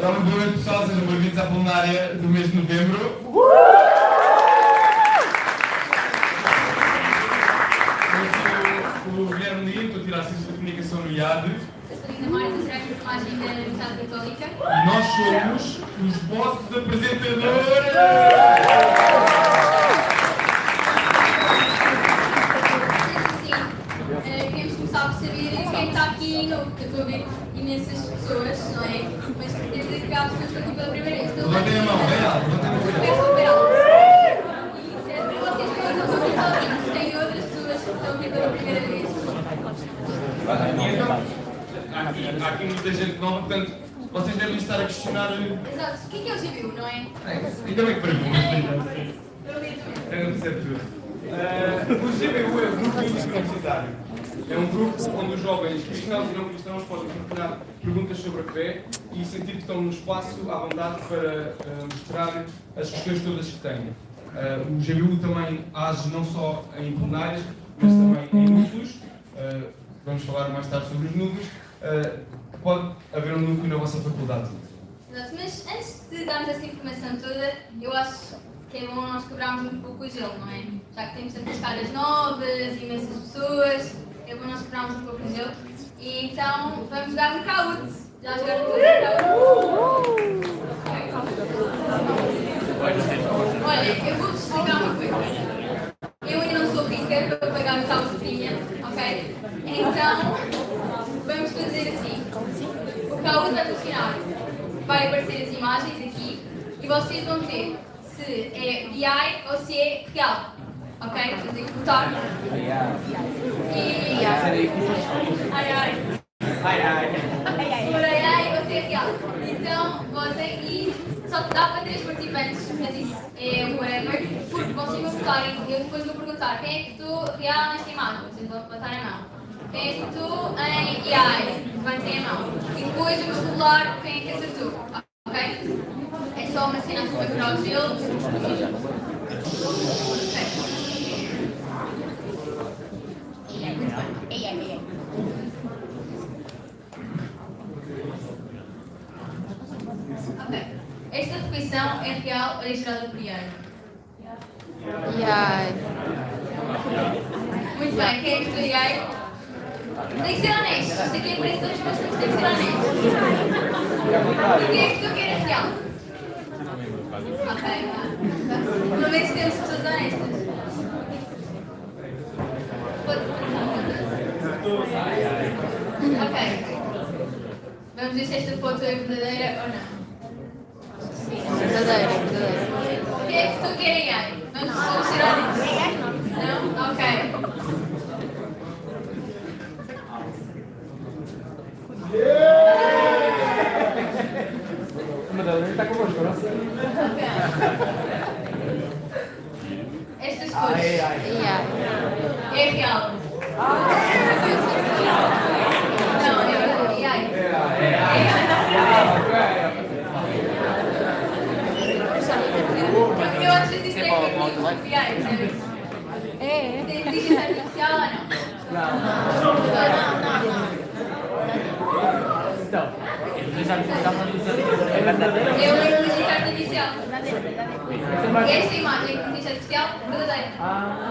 Olá, muito boa noite, pessoal. Sejam bem-vindos à plenária do mês de novembro. Eu sou o Guilherme Lino, estou a tirar Ciências da Comunicação no IAD. Eu sou Linda Mora, estou a tirar Enfermagem da Universidade Católica. E nós somos os vossos apresentadores! Queremos começar por saber quem está aqui novo, porque eu estou a ver imensas pessoas, não é? Mas quer dizer que há pessoas que estão aqui pela primeira vez. Levantem a mão, bem alto, levantem a mão. Super alto. E é para vocês que não estão aqui sozinhos, tem outras pessoas que estão aqui pela primeira vez. Há aqui muita gente nova, portanto, vocês devem estar a questionar. Exato, o que é o GBU, não é? E também que perguntas? Eu não percebo tudo. O GBU é o Grupo Universitário. É um grupo onde os jovens cristãos e não cristãos podem formular perguntas sobre a fé e sentir que estão no espaço à vontade para mostrar as questões todas que têm. O GBU também age não só em plenárias, mas também em núcleos. Vamos falar mais tarde sobre os núcleos. Pode haver um núcleo na vossa faculdade. Exato, mas antes de darmos essa informação toda, eu acho que é bom nós quebrarmos um pouco o gelo, não é? Já que temos tantas caras novas, imensas pessoas, é bom nós quebrarmos um pouco o gelo. E então vamos jogar no Kahoot. Já jogaram todos no Kahoot? Olha, eu vou-vos explicar uma coisa. Eu ainda não sou rica para pagar o Kahoot Premium, ok? Então, vamos fazer assim. O Kahoot vai funcionar. Vai aparecer as imagens aqui e vocês vão ter se é BI ou se é real. Ok? Vocês têm que votar. E... Ai. Se for ai ou se é real. Então, votem e só dá para 3 participantes, mas isso é um whatever. Porque vocês vão votarem, eu depois vou perguntar quem é que votou real nesta imagem. Vocês vão botar a mão. Quem é que votou em AI? Levantem a mão. E depois vamos regular quem é que acertou. Ok? É só uma cena para quebrar o gelo. Ok. Esta refeição é real ou é gerada por AI? AI. Muito bem, quem é que votou em AI? Tem que ser honesto. Isto aqui é preço das respostas, tem que ser honesto. E quem é que votou que era real? Ok, vá. Pelo menos temos pessoas honestas. Ok. Vamos ver se esta foto é verdadeira ou não. Sim, verdadeira. Quem é que votou que era AI? Vamos ser honestos. Não? Ok. Está convosco, não? Estas cores. AI. É real. Não, é AI. Eu às vezes digo que é AI, percebes? É. Tem inteligência artificial ou não? Então, inteligência artificial é verdadeira? É uma inteligência artificial. Esta imagem é inteligência artificial verdadeira.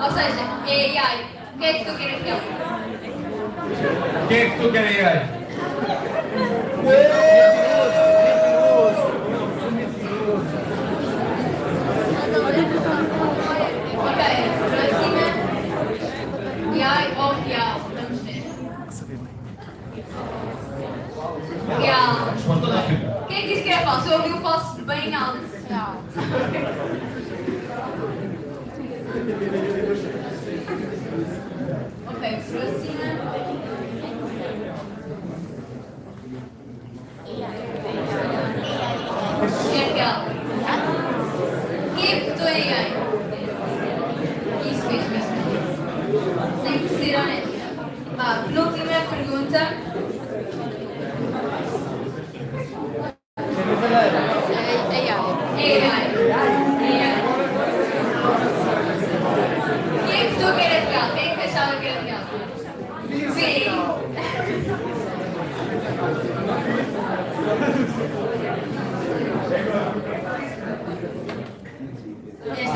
Ou seja, é AI. Quem é que tu queres real? Quem é que tu queres aí? Ok, próxima. AI ou real? Vamos ver. Real. Resposta rápida. Quem é que disse que era falso? Eu ouvi o falso bem alto. Ok, próxima. É real. Quem é que votou em AI? Isso mesmo. Tem que ser honesto. Vá, penúltima pergunta. AI. AI. Quem é que votou que era real? Quem é que achava que era real? Sim.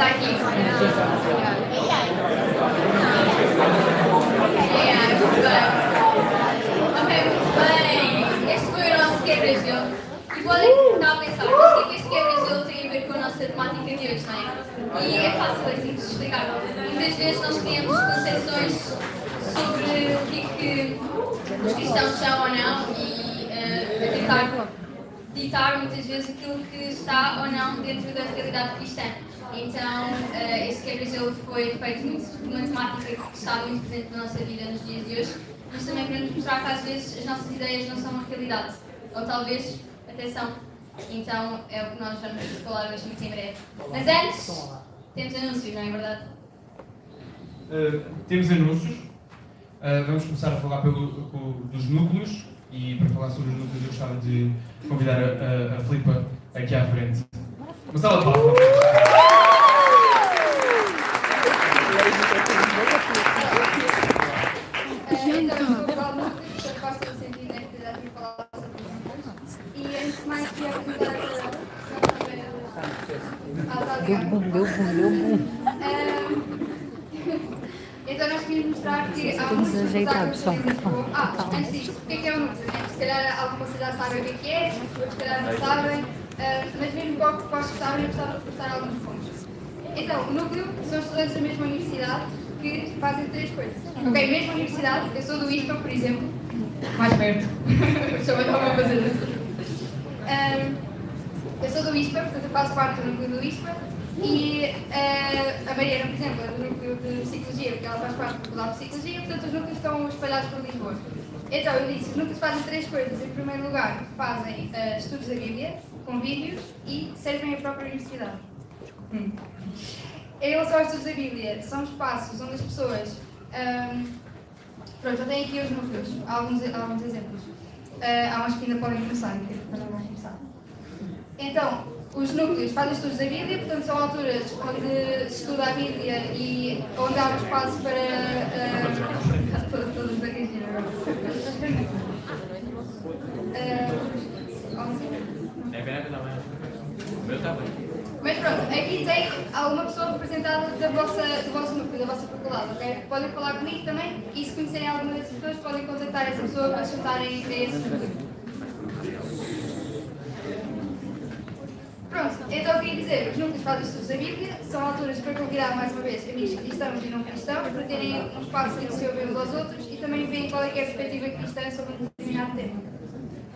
está aqui. Muito bem. Ok, muito bem. Este foi o nosso quebra-gelo. E podem estar a pensar, mas o que é que este quebra-gelo tem a ver com a nossa temática de hoje, não é? E é fácil assim de explicar. Muitas vezes nós criamos concepções sobre o que os cristãos são ou não e a tentar ditar muitas vezes aquilo que está ou não dentro da realidade cristã. Então, este quebra-gelo foi feito muito por uma temática que está muito presente na nossa vida nos dias de hoje, mas também para nos mostrar que às vezes as nossas ideias não são uma realidade, ou talvez até são. Então, é o que nós vamos falar hoje muito em breve. Mas antes, temos anúncios, não é verdade? Temos anúncios. Vamos começar a falar dos núcleos e para falar sobre os núcleos eu gostava de convidar a Filipa aqui à frente. Uma salva de palmas. Então, eu vou falar muito, porque faz todo sentido nesta idade de falar sobre isso. E antes de mais, queria convidar a então nós queríamos mostrar que há muitos espetáculos em Lisboa. Antes disso, o que é o núcleo? Se calhar alguma vocês já sabem o que é, outros se calhar não sabem, mas mesmo para os que sabem, eu gostava de postar alguns pontos. Então, o núcleo são estudantes da mesma universidade que fazem três coisas. Ok, mesma universidade, eu sou do ISPA, por exemplo, mais perto, chama-me a fazer assim. Eu sou do ISPA, portanto eu faço parte do núcleo do ISPA e a Mariana, por exemplo, é do núcleo de Psicologia, porque ela faz parte da Faculdade de Psicologia, portanto os núcleos estão espalhados por Lisboa. Então, eu disse, os núcleos fazem três coisas. Em primeiro lugar, fazem estudos da Bíblia, com vídeos e servem a própria universidade. Em relação aos estudos da Bíblia, são espaços onde as pessoas... pronto, eu tenho aqui os núcleos, alguns exemplos. Há uns que ainda podem começar, que também vão começar. Então, os núcleos fazem estudos da Bíblia, portanto são alturas onde se estuda a Bíblia e onde há um espaço para... todos aqui agora. Mas pronto, aqui tem alguma pessoa representada do vosso núcleo, da vossa faculdade, ok? Podem falar comigo também e se conhecerem alguma dessas pessoas podem contactar essa pessoa para se juntarem a esse núcleo. Pronto, então eu queria dizer, os núcleos fazem estudos da Bíblia, são alturas para convidar mais uma vez amigos cristãos e não cristãos, para terem um espaço em que se ouvem uns aos outros e também veem qual é que é a perspectiva cristã sobre um determinado tema.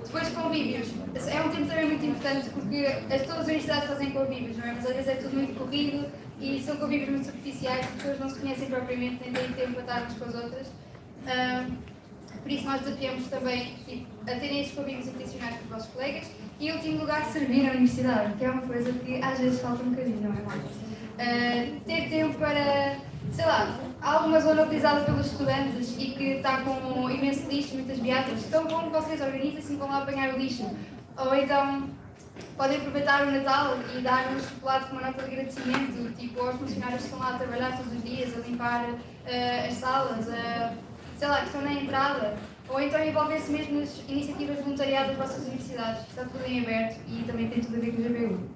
Depois, convívios. É um tema também muito importante porque todas as universidades fazem convívios, não é? Mas às vezes é tudo muito corrido e são convívios muito superficiais, as pessoas não se conhecem propriamente, nem têm tempo para estar umas com as outras. Por isso nós desafiamos também a terem esses convívios intencionais com os vossos colegas e, em último lugar, servir a universidade, que é uma coisa que às vezes falta um bocadinho, não é, Marcos? Ter tempo para, sei lá, alguma zona utilizada pelos estudantes e que está com imenso lixo, muitas beatas, tão bom que vocês organizem-se e vão lá apanhar o lixo. Ou então podem aproveitar o Natal e dar um chocolate com uma nota de agradecimento, tipo aos funcionários que estão lá a trabalhar todos os dias, a limpar as salas, sei lá, que estão na entrada. Ou então envolver-se mesmo nas iniciativas de voluntariado das vossas universidades, está tudo em aberto e também tem tudo a ver com o GBU.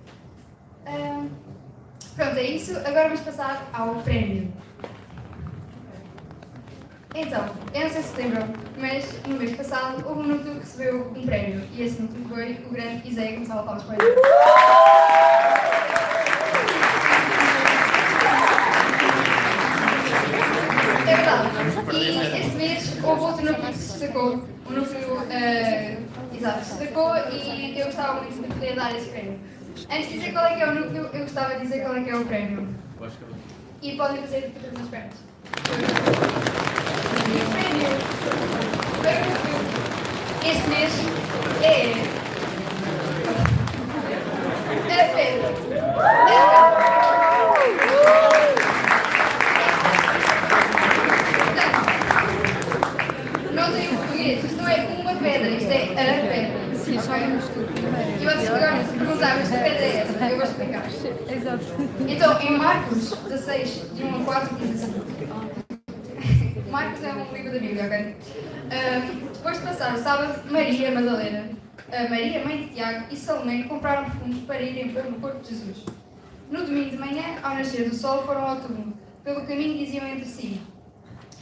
Pronto, é isso. Agora vamos passar ao prémio. Então, eu não sei se lembram, mas no mês passado houve um núcleo que recebeu um prémio e esse núcleo foi o grande Isaías Gonçalo Palmas para ele. É verdade. E este mês houve outro núcleo que se destacou, um núcleo exato, se destacou e eu gostava muito de poder dar esse prémio. Antes de dizer qual é que é o núcleo, eu gostava de dizer qual é que é o prémio. E podem fazer todas nas pernas. E o prémio este mês é a pedra. Não tem português, isto não é uma pedra, isto é a pedra. Sim, sabemos tudo primeiro. E vocês agora se perguntar, mas que pedra é essa? Eu vou explicar. Exato. Então, em Marcos 16, de 1 a 4, diz assim. Marcos é um livro da Bíblia, ok? Depois de passar o sábado, Maria Madalena, Maria, mãe de Tiago, e Salomé compraram perfumes para irem pôr no corpo de Jesus. No domingo de manhã, ao nascer do sol, foram ao túmulo. Pelo caminho diziam entre si: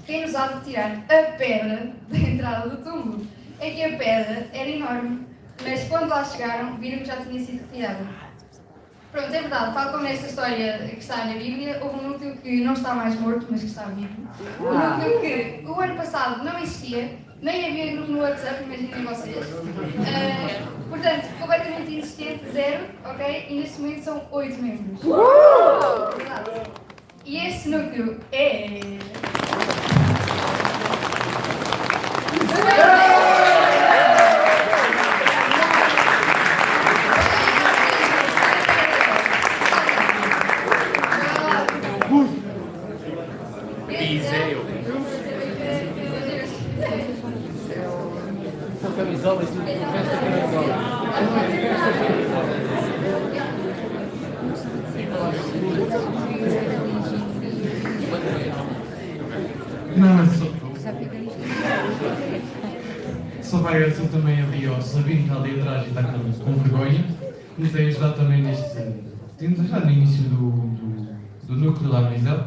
quem nos há de retirar a pedra da entrada do túmulo? É que a pedra era enorme, mas quando lá chegaram, viram que já tinha sido retirada. Pronto, é verdade, tal como nesta história que está na Bíblia, houve um núcleo que não está mais morto, mas que está vivo. Um núcleo que o ano passado não existia, nem havia grupo no WhatsApp, imaginem vocês. Portanto, completamente inexistente, zero, ok? E neste momento são 8 membros. Verdade. E este núcleo é... São camisolas, tudo festa camisola. Não, só vai assim também ali ao Sabino, que está ali atrás e está com vergonha. Nos tem ajudado também neste. Tem-nos ajudado no início do núcleo da Amizade.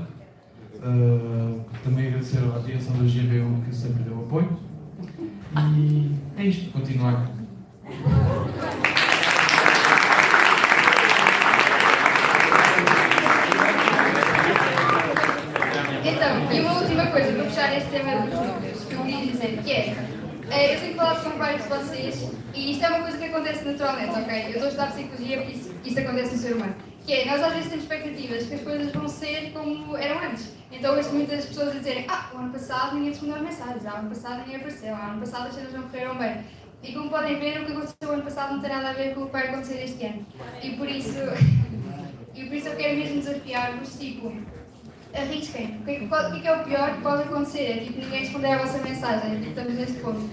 Também agradecer à direção da GBU que sempre deu apoio. E é isto, continuar. Então, e uma última coisa para fechar este tema dos núcleos, que eu queria dizer, que eu tenho falado com vários de vocês, e isto é uma coisa que acontece naturalmente, ok? Eu estou a estudar psicologia porque isto acontece no ser humano. Que é, nós às vezes temos expectativas que as coisas vão ser como eram antes. Então ouço muitas pessoas a dizerem: o ano passado ninguém respondeu mensagens, o ano passado ninguém apareceu, o ano passado as cenas não correram bem. E como podem ver, o que aconteceu o ano passado não tem nada a ver com o que vai acontecer este ano. E por isso eu quero mesmo desafiar-vos, tipo, arrisquem. O que é o pior que pode acontecer? É tipo, ninguém responder à vossa mensagem, tipo, estamos neste ponto.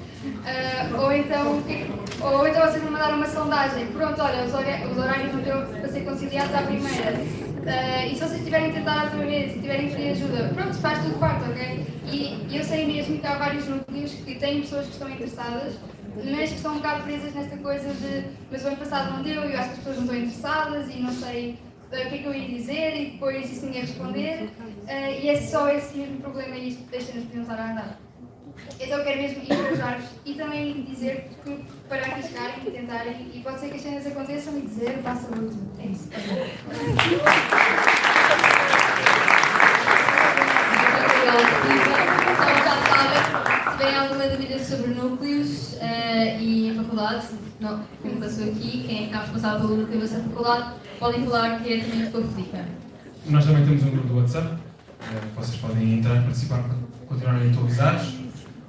Ou então vocês vão mandar uma sondagem. Pronto, olha, os horários não deu para ser conciliados à primeira. E se vocês tiverem tentado outra vez e tiverem que pedir ajuda, pronto, faz tudo parte, ok? E eu sei mesmo que há vários núcleos que têm pessoas que estão interessadas, mas que estão um bocado presas nesta coisa de mas o ano passado não deu e eu acho que as pessoas não estão interessadas e não sei o que é que eu ia dizer e depois isso ninguém responder. E é só esse mesmo problema e isto deixa-nos de não estar a andar. Então eu quero mesmo encorajar-vos e também dizer que para arriscarem e tentarem, e pode ser que as cenas aconteçam e dizer passa a última. É isso. Então já sabem, se têm alguma dúvida sobre núcleos e a faculdade, não, como passou aqui, quem é que está responsável pelo núcleo dessa faculdade, podem falar diretamente com a Filipe. Nós também temos um grupo do WhatsApp, vocês podem entrar e participar para continuarem atualizados.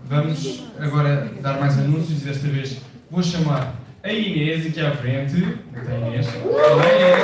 Vamos agora dar mais anúncios e desta vez vou chamar a Inês aqui à frente. Está a Inês. Olá, Inês.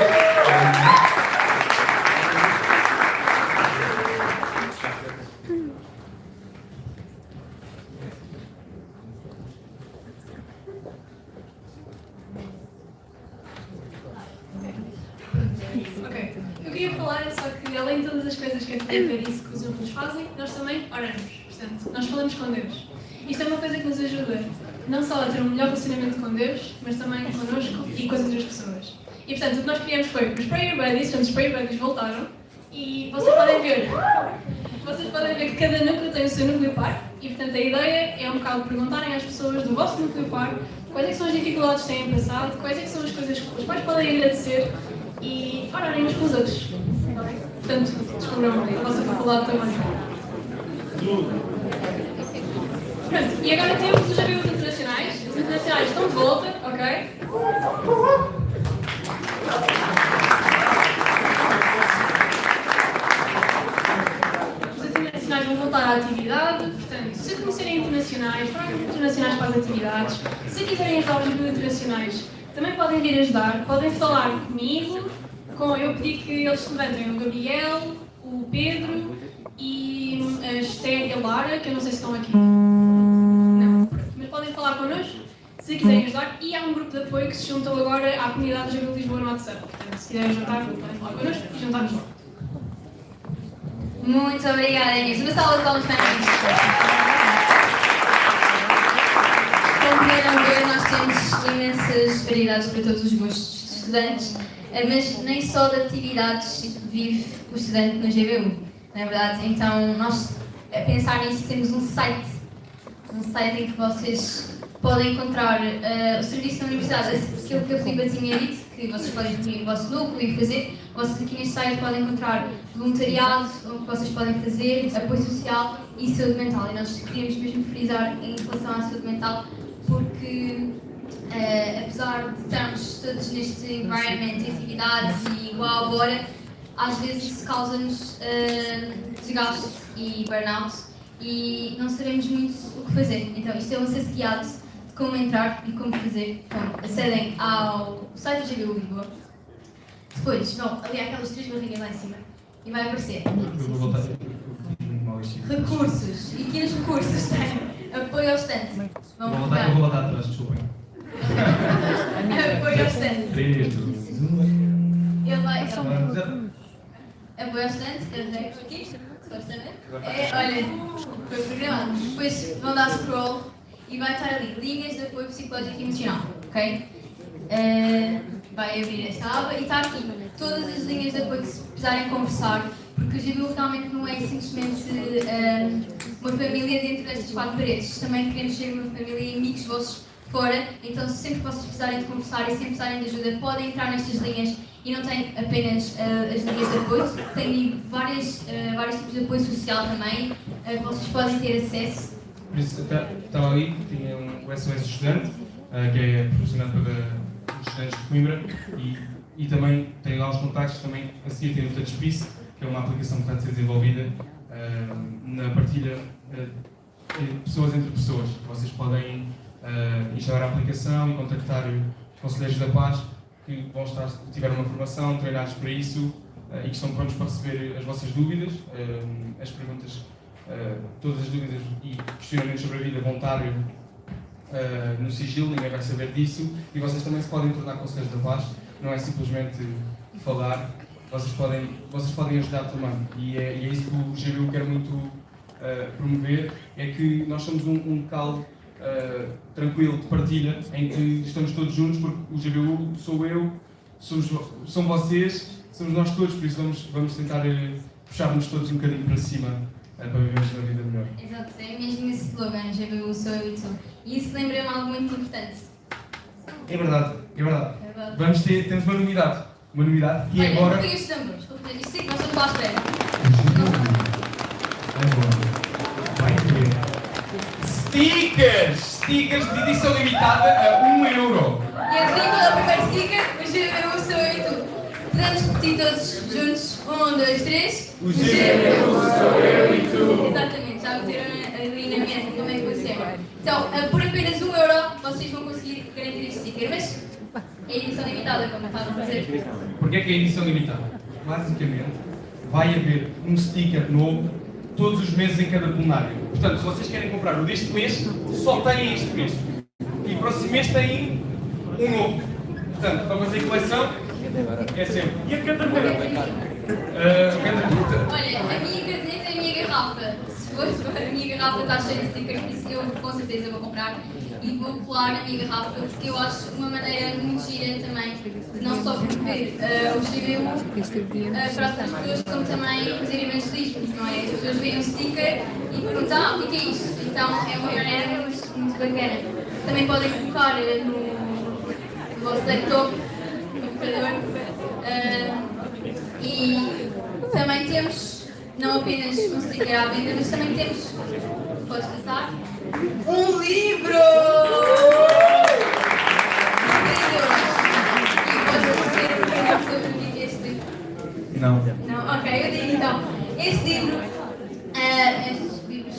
Ok, eu queria falar só que além de todas as coisas que a Filipe disse que os núcleos fazem, nós também oramos. Portanto, nós falamos com Deus. Isto é uma coisa que nos ajuda não só a ter um melhor relacionamento com Deus, mas também connosco e com as outras pessoas. E portanto, o que nós criamos foi os Prayer Buddies, os Prayer Buddies voltaram e vocês podem ver que cada núcleo tem o seu núcleo par e portanto a ideia é um bocado perguntarem às pessoas do vosso núcleo par quais é que são as dificuldades que têm passado, quais é que são as coisas pelas quais podem agradecer e orarem uns pelos outros. Portanto, descobram a vossa faculdade também. Pronto, e agora temos os amigos internacionais. Os internacionais estão de volta, ok? Os internacionais vão voltar à atividade, portanto, se conhecerem internacionais, tragam internacionais para as atividades. Se quiserem ajudar os amigos internacionais, também podem vir ajudar, podem falar comigo. Eu pedi que eles se levantem o Gabriel, o Pedro e a Esther e a Lara, que eu não sei se estão aqui. Não. Mas podem falar connosco se quiserem ajudar. E há um grupo de apoio que se juntou agora à comunidade do GBU Lisboa no WhatsApp. Portanto, se quiserem juntar, podem falar connosco e juntar-nos lá. Muito obrigada, Inês. Uma salva de palmas para a Inês. Como puderam ver, nós temos imensas variedades para todos os gostos. estudantes, mas nem só de atividades vive o estudante no GBU, não é verdade? Então, nós, a pensar nisso, temos um site em que vocês podem encontrar o serviço da universidade, aquilo que a Filipa tinha dito, que vocês podem definir o vosso núcleo e fazer. Vocês aqui neste site podem encontrar voluntariado, o que vocês podem fazer, apoio social e saúde mental. E nós queríamos mesmo frisar em relação à saúde mental, porque apesar de estarmos todos neste environment de atividades e igual agora, às vezes isso causa-nos desgaste e burnout e não sabemos muito o que fazer. Então isto é um acesso guiado de como entrar e como fazer. Então acedem ao site do GBU Lisboa. Depois vão ali aquelas 3 barrinhas lá em cima e vai aparecer Eu vou voltar. recursos. E aqui nos recursos tem apoio ao estante. Eu Vão vou voltar atrás, desculpem. apoio ao estante. 3, 2, 1. Ele vai. Agora, Apoio ao estante, que eu já aqui, supostamente. Olha, foi programado. Depois vão dar scroll e vai estar ali linhas de apoio psicológico e emocional, ok? Vai abrir esta aba e está aqui todas as linhas de apoio que se precisarem conversar, porque o GBU realmente não é simplesmente uma família dentro destas 4 paredes. Também queremos ser uma família e amigos vossos fora, então sempre que vocês precisarem de conversar e sempre precisarem de ajuda, podem entrar nestas linhas e não tem apenas as linhas de apoio, tem vários tipos de apoio social também, que vocês podem ter acesso. Por isso, estava ali, tinha o SOS Estudante, que é proporcionado para os estudantes de Coimbra, e também tem lá os contactos, também a seguir tem o TouchPiece, que é uma aplicação que está a ser desenvolvida na partilha de pessoas entre pessoas. Vocês podem instalar a aplicação e contactar os conselheiros da paz, que vão estar, tiveram uma formação, treinados para isso e que estão prontos para receber as vossas dúvidas, as perguntas, todas as dúvidas e questionamentos sobre a vida voluntário no sigilo, ninguém vai saber disso, e vocês também se podem tornar conselheiros da paz, não é simplesmente falar, vocês podem ajudar também, e é isso que o GBU quer muito promover, é que nós somos um local tranquilo de partilha, em que estamos todos juntos, porque o GBU sou eu, são vocês, somos nós todos, por isso vamos tentar puxar-nos todos um bocadinho para cima para vivermos uma vida melhor. Exato, é mesmo esse slogan, GBU sou eu e tu. E isso lembra-me algo muito importante. É verdade, é verdade. É verdade. Temos uma novidade que é Olha, agora... rufem os tambores, isto sim que nós estamos lá à espera. Stickers de edição limitada a €1. E adivinha qual é o primeiro sticker? O GBU sou eu e tu. Podemos repetir todos juntos? 1, 2, 3. O GBU sou eu e tu. Exatamente, já meteram ali na mesa como é que funciona. Então, por apenas €1 vocês vão conseguir garantir este sticker, mas é edição limitada, como estavam a dizer. Porquê é que é edição limitada? Basicamente, vai haver um sticker novo todos os meses em cada plenário. Portanto, se vocês querem comprar o deste mês, só têm este mês. E próximo mês têm um novo. Portanto, para fazer coleção, é sempre. E a caderneta? Olha, a minha caderneta é a minha garrafa. Se for a minha garrafa está cheia de stickers, por isso eu com certeza vou comprar e vou colar na minha garrafa, porque eu acho uma maneira muito gira também de não só promover o GBU para as pessoas, como também fazer eventos turísticos, não é? As pessoas veem um sticker e perguntam o que é isto? Então é uma maneira muito bacana. Também podem colocar no vosso laptop, no computador. E também temos, não apenas um sticker à venda, mas também temos, podes passar, um livro! E podes dizer sobre o que é este livro? Não. Não? Ok, eu digo então. Este livro, estes livros,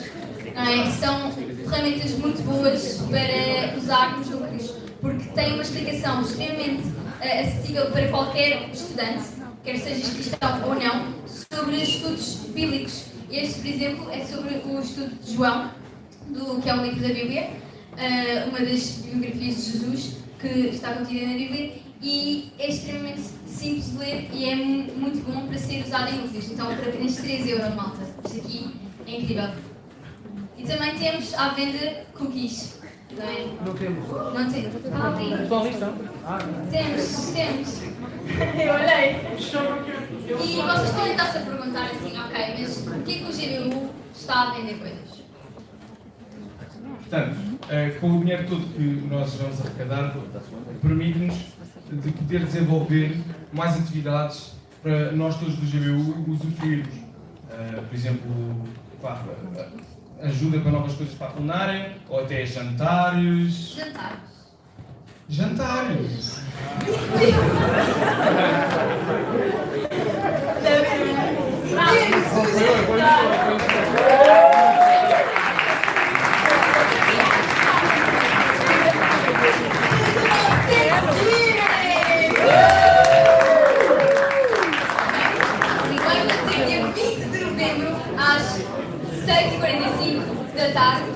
não é, são ferramentas muito boas para usar nos núcleos, porque têm uma explicação extremamente acessível para qualquer estudante, quer seja cristão ou não, sobre estudos bíblicos. Este, por exemplo, é sobre o estudo de João, que é um livro da Bíblia, uma das biografias de Jesus que está contida na Bíblia, e é extremamente simples de ler e é muito bom para ser usado em núcleos. Então, por apenas €3, malta. Isto aqui é incrível. E também temos à venda cookies. não é? Não temos. Não temos. Ah, tem. Estão ali, estão? Temos. Eu olhei. E vocês podem estar-se a perguntar assim, ok, mas porquê que o GBU está a vender coisas? Portanto, com o dinheiro todo que nós vamos arrecadar, permite-nos de poder desenvolver mais atividades para nós todos do GBU usufruirmos. Por exemplo, pá, ajuda para novas coisas para a culinária, ou até jantares. Jantares. Jantares! Dia 20 de novembro, às 6h45 da tarde,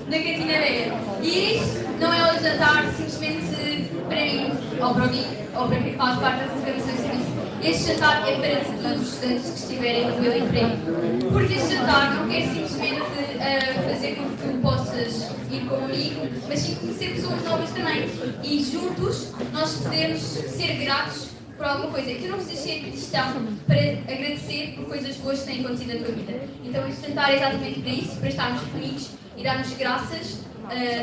na Cantina Velha. E isto não é um jantar simplesmente para mim, ou para mim, ou para quem faz parte da programação de serviço. Este jantar é para todos os estudantes que estiverem no meu emprego. Porque este jantar não quer simplesmente fazer com que tu possas ir com um amigo, mas sim conhecer pessoas novas também. E juntos nós podemos ser gratos por alguma coisa. E tu não precisas ser cristão para agradecer por coisas boas que têm acontecido na tua vida. Então este jantar é exatamente para isso, para estarmos reunidos e darmos graças,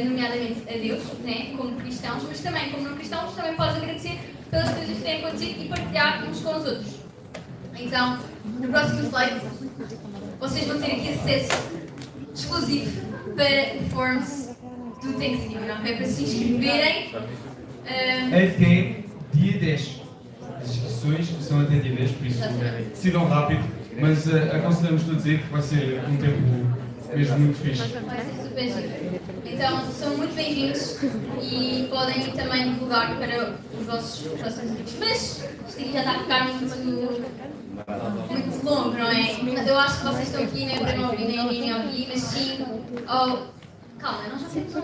nomeadamente a Deus, né, como cristãos, mas também como não cristãos, também podes agradecer pelas coisas que têm acontecido e partilhar uns com os outros. Então, no próximo slide, vocês vão ter aqui acesso exclusivo para o Forms do Thanksgiving, ok? Para se inscreverem. Até dia 10. As inscrições são até dia 10, por isso decidam rápido, mas aconselhamos todos a dizer que vai ser um tempo mesmo muito fixe. Vai ser super giro. Então, são muito bem-vindos e podem também divulgar para os vossos próximos amigos. Mas isto aqui já está a ficar muito longo, não é? Mas eu acho que vocês estão aqui nem para não ouvir, nem a ouvir, mas sim. Oh, calma, nós já temos um.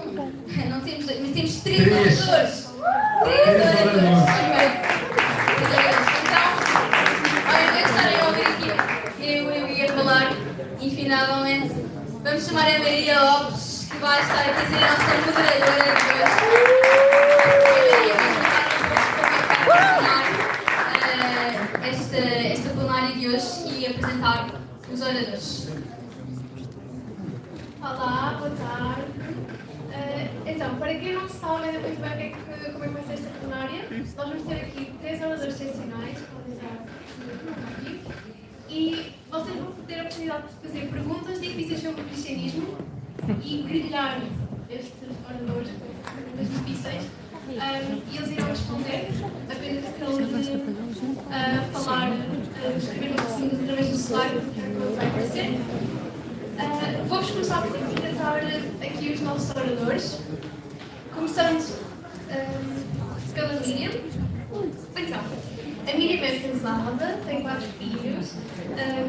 Não temos dois, mas temos 3 oradores. 3 oradores. Então, olha, em vez de estarem a ouvir aqui, eu ia falar, infindavelmente, vamos chamar a Maria Lopes, que vai estar a fazer a nossa moderadora de hoje. Esta plenária de hoje e apresentar os oradores. Olá, boa tarde. Então, para quem não sabe ainda muito bem como é que vai ser esta plenária, nós vamos ter aqui 3 oradores excepcionais, podem estar aqui, e vocês vão ter a oportunidade de fazer perguntas difíceis sobre o cristianismo e grilhar estes oradores com perguntas difíceis. E eles irão responder apenas pelo falar, escrever as perguntas através do slide que vai aparecer. Vou-vos começar por apresentar aqui os nossos oradores, começando pela Miriam. Então, a Miriam é casada, tem 4 filhos,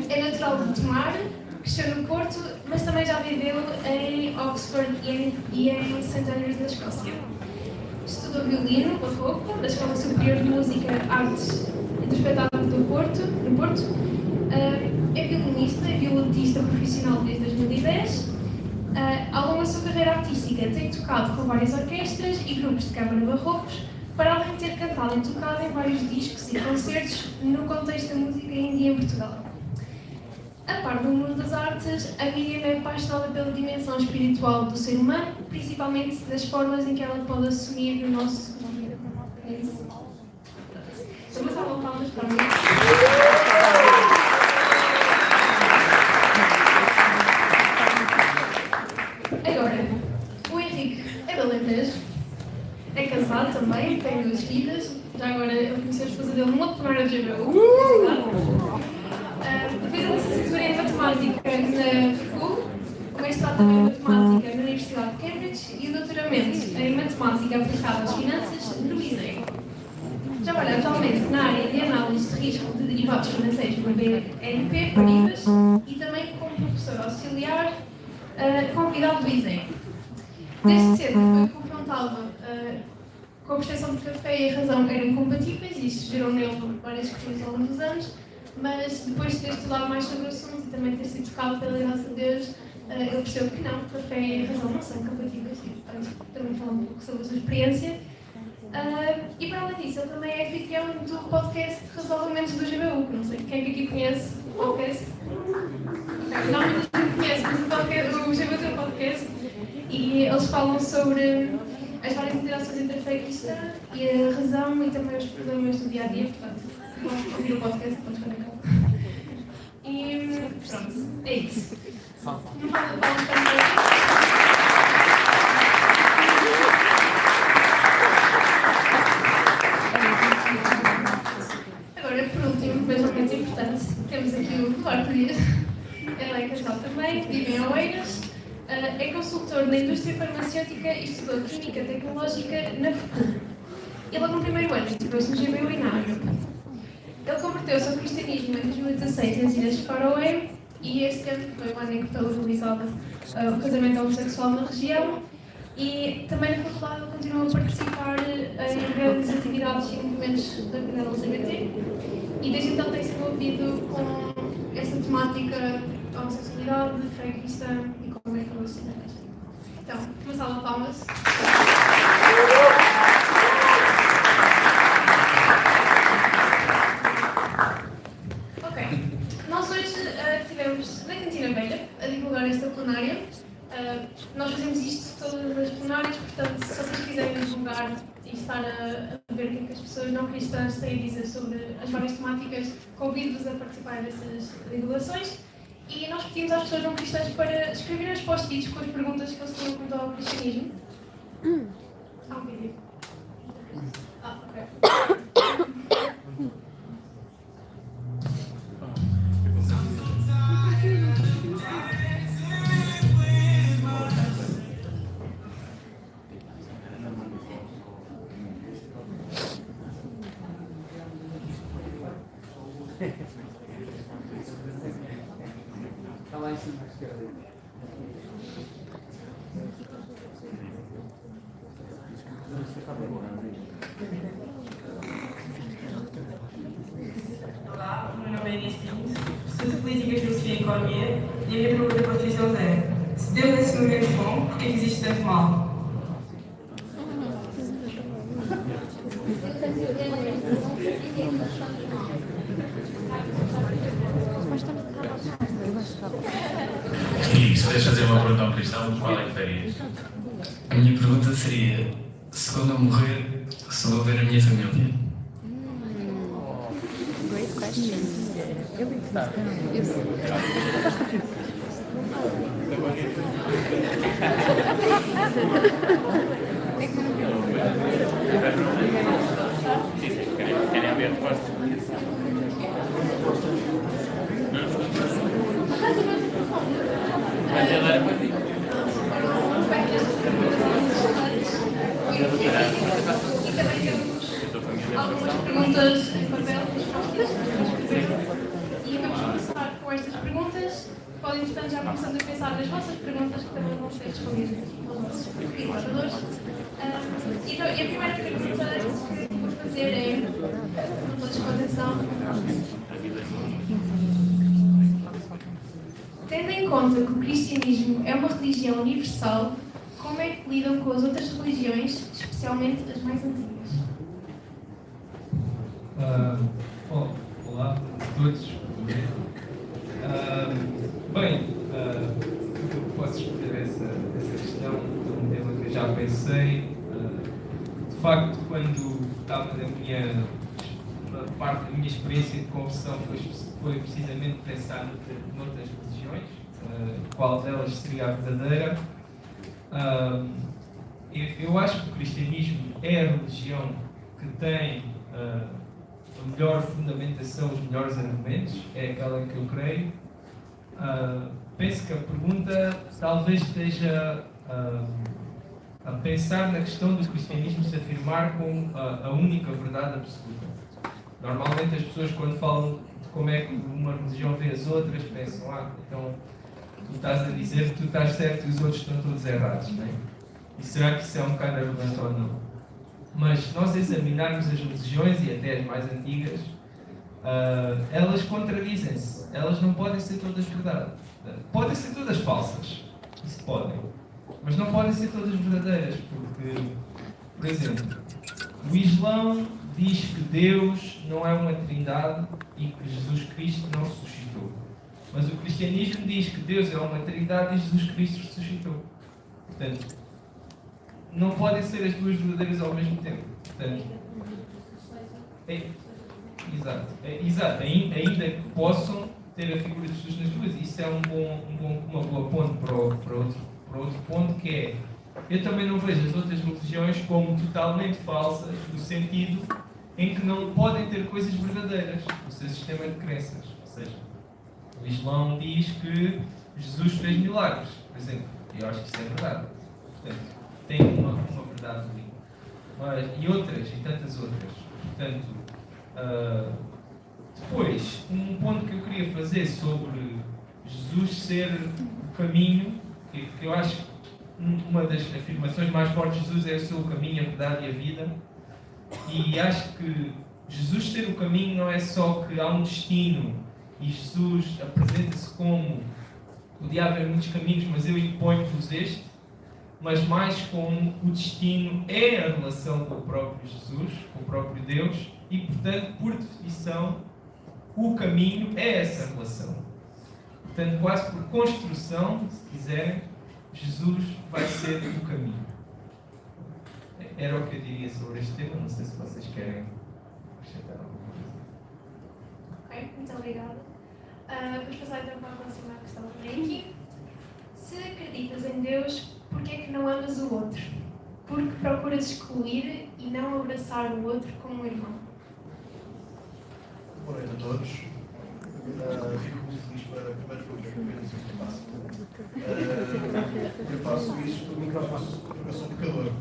é natural de Tomar, cresceu no Porto, mas também já viveu em Oxford e em St. Andrews, na Escócia. Estudou violino, barroco, da Escola Superior de Música, Artes e do Espetáculo no Porto. É violinista e violonista profissional desde 2010. Ao longo da sua carreira artística, tem tocado com várias orquestras e grupos de câmara barrocos, para além de ter cantado e tocado em vários discos e concertos no contexto da música índia em Portugal. A par do mundo das artes, a Miriam é apaixonada pela dimensão espiritual do ser humano, principalmente das formas em que ela pode assumir o nosso... É isso. Vamos a palmas para mim. Agora, o Henrique é de Alentejo, é casado também, tem 2 filhas, já agora eu conheci a esposa dele numa plenária de GBU. Fez a licenciatura em Matemática na FUCU, o mestrado também em Matemática na Universidade de Cambridge e o doutoramento em Matemática aplicada às finanças no ISEG. Trabalha atualmente na área de análise de risco de derivados financeiros no BNP Paribas e também como professor auxiliar convidado do ISEG. Desde cedo foi confrontado com a percepção de que a fé e a razão eram compatíveis e isto gerou nele várias questões ao longo dos anos, mas depois de ter estudado mais sobre o assunto e também ter sido tocado pela graça de Deus, ele percebeu que não, que a fé e a razão não são compatíveis. portanto, também falar um pouco sobre a sua experiência. E para além disso, ele também é anfitrião do podcast Resolvimentos do GBU, que não sei quem aqui conhece o podcast. Não muita gente conhece, mas o GBU tem um podcast e eles falam sobre as várias interações entre a fé cristã e a razão e também os problemas do dia a dia, portanto, vão ouvir o podcast, depois ficar em casa. E pronto, é isso. Não falo também. Agora, por último, mas não menos importante, temos aqui o Duarte Dias. Ele é casal também, vive em Oeiras, é consultor na indústria farmacêutica e estudou Química Tecnológica na FUCU. E logo no primeiro ano integrou-se no GBU e na AGA. Ele converteu-se ao cristianismo em 2016 nas Ilhas Faroé e este ano foi o ano em que foi legalizado o casamento homossexual na região. E também na faculdade ele continua a participar em grandes atividades e movimentos da comunidade LGBT e desde então tem-se envolvido com esta temática da homossexualidade, fé cristã e como é que elas se manifestam. Então, uma salva de palmas. Ok, nós hoje estivemos na Cantina Velha a divulgar esta plenária. Nós fazemos isto todas as plenárias, portanto, se vocês quiserem divulgar e estar a ver o que é que as pessoas não cristãs têm a dizer sobre as várias temáticas, convido-vos a participar dessas divulgações. E nós pedimos às pessoas não cristãs para escreverem os post-its com as perguntas que eles tinham quanto ao cristianismo. Há um vídeo. Ok. Está lá em cima à esquerda. Olá, o meu nome é Inês Pinto, professor de Política e Filosofia e Economia, e a minha pergunta para vocês é: se Deus é seguramente bom, por que existe tanto mal? E se puderes fazer uma pergunta a um cristão, qual é que farias? A minha pergunta seria: se quando eu morrer, se vou ver a minha família? Great question. Querem ouvir a resposta? Mas ele era para ti. E também temos algumas perguntas em papel nos post-its. E vamos começar com estas perguntas. Podem, portanto, já começando a pensar nas vossas perguntas que também vão ser respondidas pelos nossos colaboradores. E a primeira pergunta que vou fazer é, não todos com atenção, tendo em conta que o cristianismo é uma religião universal, como é que lidam com as outras religiões, especialmente as mais antigas? Olá a todos. Bem, eu posso responder essa questão, é um tema que eu já pensei. De facto, quando estava parte da minha experiência de conversão foi precisamente pensar noutras religiões, qual delas seria a verdadeira. Eu acho que o cristianismo é a religião que tem a melhor fundamentação, os melhores argumentos, é aquela em que eu creio. Penso que a pergunta talvez esteja a pensar na questão do cristianismo se afirmar como a única verdade absoluta. Normalmente as pessoas, quando falam de como é que uma religião vê as outras, pensam: então tu estás a dizer que tu estás certo e os outros estão todos errados, não é? E será que isso é um bocado arrogante ou não? Mas se nós examinarmos as religiões, e até as mais antigas, elas contradizem-se. Elas não podem ser todas verdade. Podem ser todas falsas. Isso podem. Mas não podem ser todas verdadeiras, porque, por exemplo, o Islão diz que Deus não é uma trindade e que Jesus Cristo não ressuscitou. Mas o cristianismo diz que Deus é uma trindade e Jesus Cristo ressuscitou. Portanto, não podem ser as duas verdadeiras ao mesmo tempo. Portanto, exato. Ainda que possam ter a figura de Jesus nas duas, isso é uma boa ponte para outro ponto, que é: eu também não vejo as outras religiões como totalmente falsas, no sentido em que não podem ter coisas verdadeiras no seu sistema de crenças. Ou seja, o Islão diz que Jesus fez milagres, por exemplo. Eu acho que isso é verdade. Portanto, tem uma verdade ali. E outras, e tantas outras. Portanto, depois, um ponto que eu queria fazer sobre Jesus ser o caminho, que eu acho que uma das afirmações mais fortes de Jesus é: eu sou o caminho, a verdade e a vida. E acho que Jesus ser o caminho não é só que há um destino e Jesus apresenta-se como: o diabo é muitos caminhos, mas eu imponho-vos este, mas mais como o destino é a relação com o próprio Jesus, com o próprio Deus, e portanto, por definição, o caminho é essa relação. Portanto, quase por construção, se quiserem, Jesus vai ser o caminho. Era o que eu diria sobre este tema. Não sei se vocês querem acrescentar alguma coisa. Ok, muito obrigada. Vamos passar então para a próxima questão que vem aqui. Se acreditas em Deus, por que é que não amas o outro? Porque procuras excluir e não abraçar o outro como um irmão? Boa noite a todos. Fico muito feliz para primeiro porque eu faço isto porque eu sou pecador.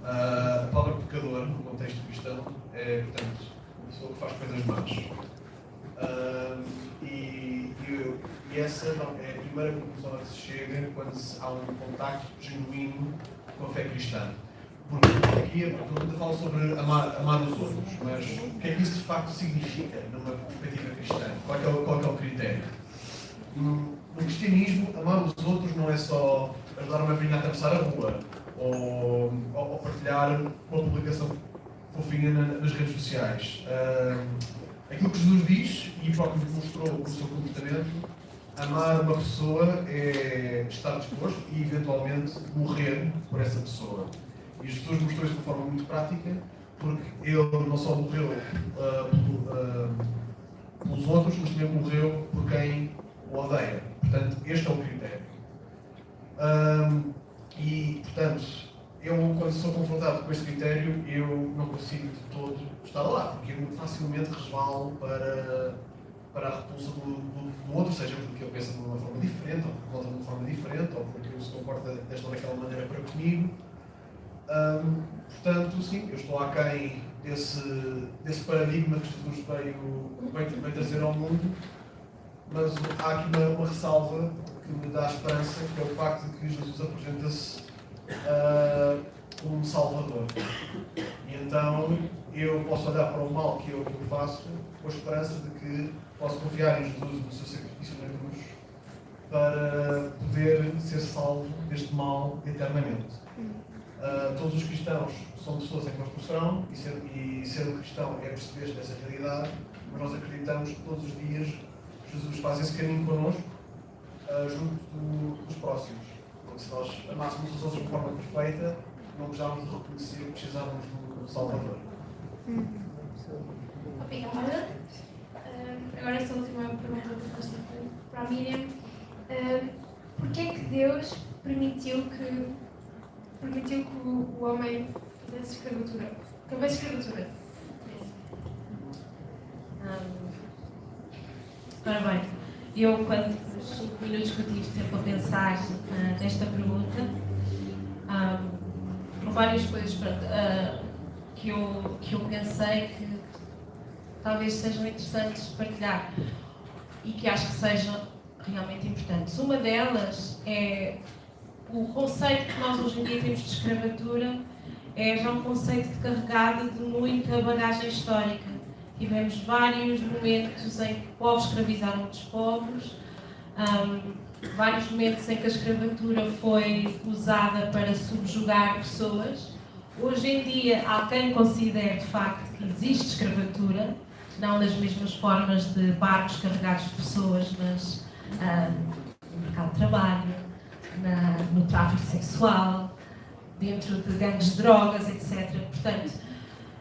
A palavra pecador, no contexto cristão, é, portanto, uma pessoa que faz coisas más. E essa é a primeira conclusão a que se chega quando há um contacto genuíno com a fé cristã. Porque aqui a pergunta fala sobre amar os outros, mas o que é que isso de facto significa numa perspectiva cristã? Qual é o critério? No cristianismo, amar os outros não é só ajudar uma velhinha a atravessar a rua ou partilhar uma publicação fofinha nas redes sociais. Aquilo que Jesus diz, e o próprio mostrou com o seu comportamento, amar uma pessoa é estar disposto e eventualmente morrer por essa pessoa. E Jesus mostrou isso de uma forma muito prática, porque ele não só morreu pelos outros, mas também morreu por quem o odeia. Portanto, este é o critério. E, portanto, eu, quando sou confrontado com este critério, eu não consigo de todo estar lá, porque eu muito facilmente resvalo para a repulsa do outro, seja porque ele pensa de uma forma diferente, ou porque conta de uma forma diferente, ou porque ele se comporta desta ou daquela maneira para comigo. Portanto, sim, eu estou aquém desse paradigma que Jesus veio trazer ao mundo, mas há aqui uma ressalva que me dá esperança, que é o facto de que Jesus apresenta-se como um Salvador. E então eu posso olhar para o mal que eu faço com a esperança de que posso confiar em Jesus e no seu sacrifício na cruz para poder ser salvo deste mal eternamente. Todos os cristãos são pessoas em construção e ser um cristão é perceber dessa realidade, mas nós acreditamos que todos os dias Jesus faz esse caminho connosco junto dos próximos. Porque se nós amássemos os outros de forma perfeita, não precisávamos de reconhecer que precisávamos do Salvador. Obrigada. Agora esta última pergunta que eu faço para a Miriam. Porquê é que Deus permitiu que o homem fizesse escravatura? Que houvesse escravatura? Ora bem, eu quando os 5 minutos que eu tive tempo a pensar nesta pergunta, por várias coisas que eu pensei que talvez sejam interessantes partilhar e que acho que sejam realmente importantes. Uma delas é o conceito que nós hoje em dia temos de escravatura, é já um conceito carregado de muita bagagem histórica. Tivemos vários momentos em que povos escravizaram outros povos, vários momentos em que a escravatura foi usada para subjugar pessoas. Hoje em dia há quem considere de facto que existe escravatura, não das mesmas formas de barcos carregados de pessoas, mas no mercado de trabalho, no tráfico sexual, dentro de gangues de drogas, etc. Portanto,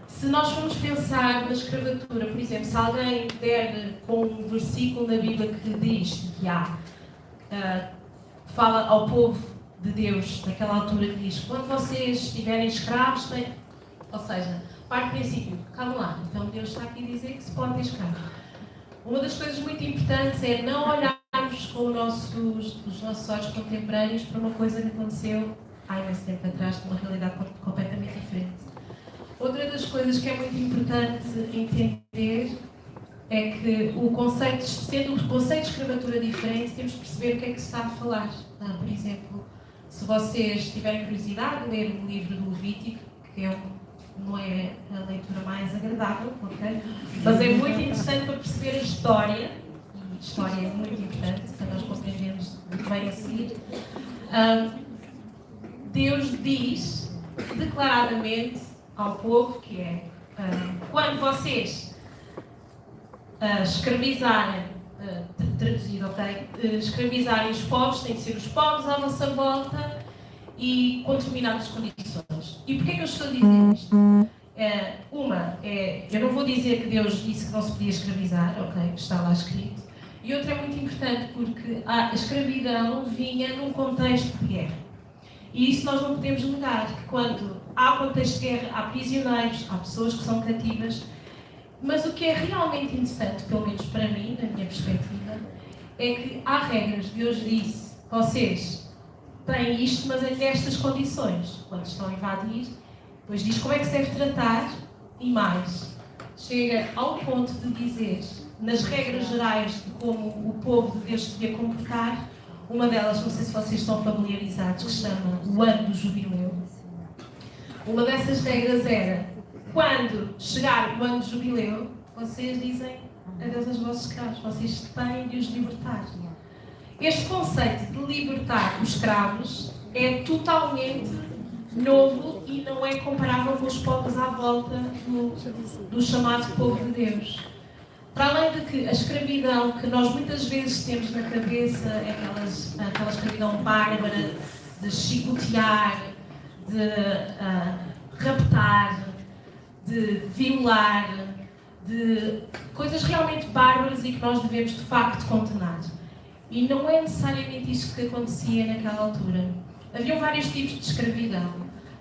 se nós formos pensar na escravatura, por exemplo, se alguém der com um versículo na Bíblia que diz que fala ao povo de Deus, naquela altura, que diz: quando vocês estiverem escravos, ou seja, parte do princípio, calma lá, então Deus está aqui a dizer que se pode ter escravos. Uma das coisas muito importantes é não olharmos com os nossos olhos contemporâneos para uma coisa que aconteceu há imenso tempo atrás, de uma realidade completamente diferente. Outra das coisas que é muito importante entender é que sendo o conceito de escravatura diferente, temos que perceber o que é que se está a falar. Por exemplo, se vocês tiverem curiosidade de ler o livro do Levítico, que não é a leitura mais agradável, ok? Mas é muito interessante para perceber a história, e a história é muito importante para nós compreendermos o que vem a seguir. Deus diz declaradamente ao povo que é quando vocês escravizarem, traduzido, ok? Escravizarem os povos, têm que ser os povos à vossa volta e com determinadas condições. E porquê é que eu estou a dizer isto? Eu não vou dizer que Deus disse que não se podia escravizar, ok? Está lá escrito. E outra é muito importante porque a escravidão vinha num contexto de guerra. E isso nós não podemos negar, que quando há contexto de guerra, há prisioneiros, há pessoas que são cativas. Mas o que é realmente interessante, pelo menos para mim, na minha perspectiva, é que há regras. Deus disse: vocês têm isto, mas é nestas condições. Quando estão a invadir, depois diz como é que se deve tratar e mais. Chega ao ponto de dizer, nas regras gerais de como o povo de Deus se devia comportar, uma delas, não sei se vocês estão familiarizados, que se chama o ano do jubileu. Uma dessas regras era: quando chegar o ano de jubileu, vocês dizem adeus aos vossos escravos, vocês têm de os libertar. Este conceito de libertar os escravos é totalmente novo e não é comparável com os povos à volta do chamado povo de Deus. Para além de que a escravidão que nós muitas vezes temos na cabeça é aquela escravidão bárbara de chicotear, de raptar, de violar, de coisas realmente bárbaras e que nós devemos de facto condenar. E não é necessariamente isto que acontecia naquela altura. Haviam vários tipos de escravidão,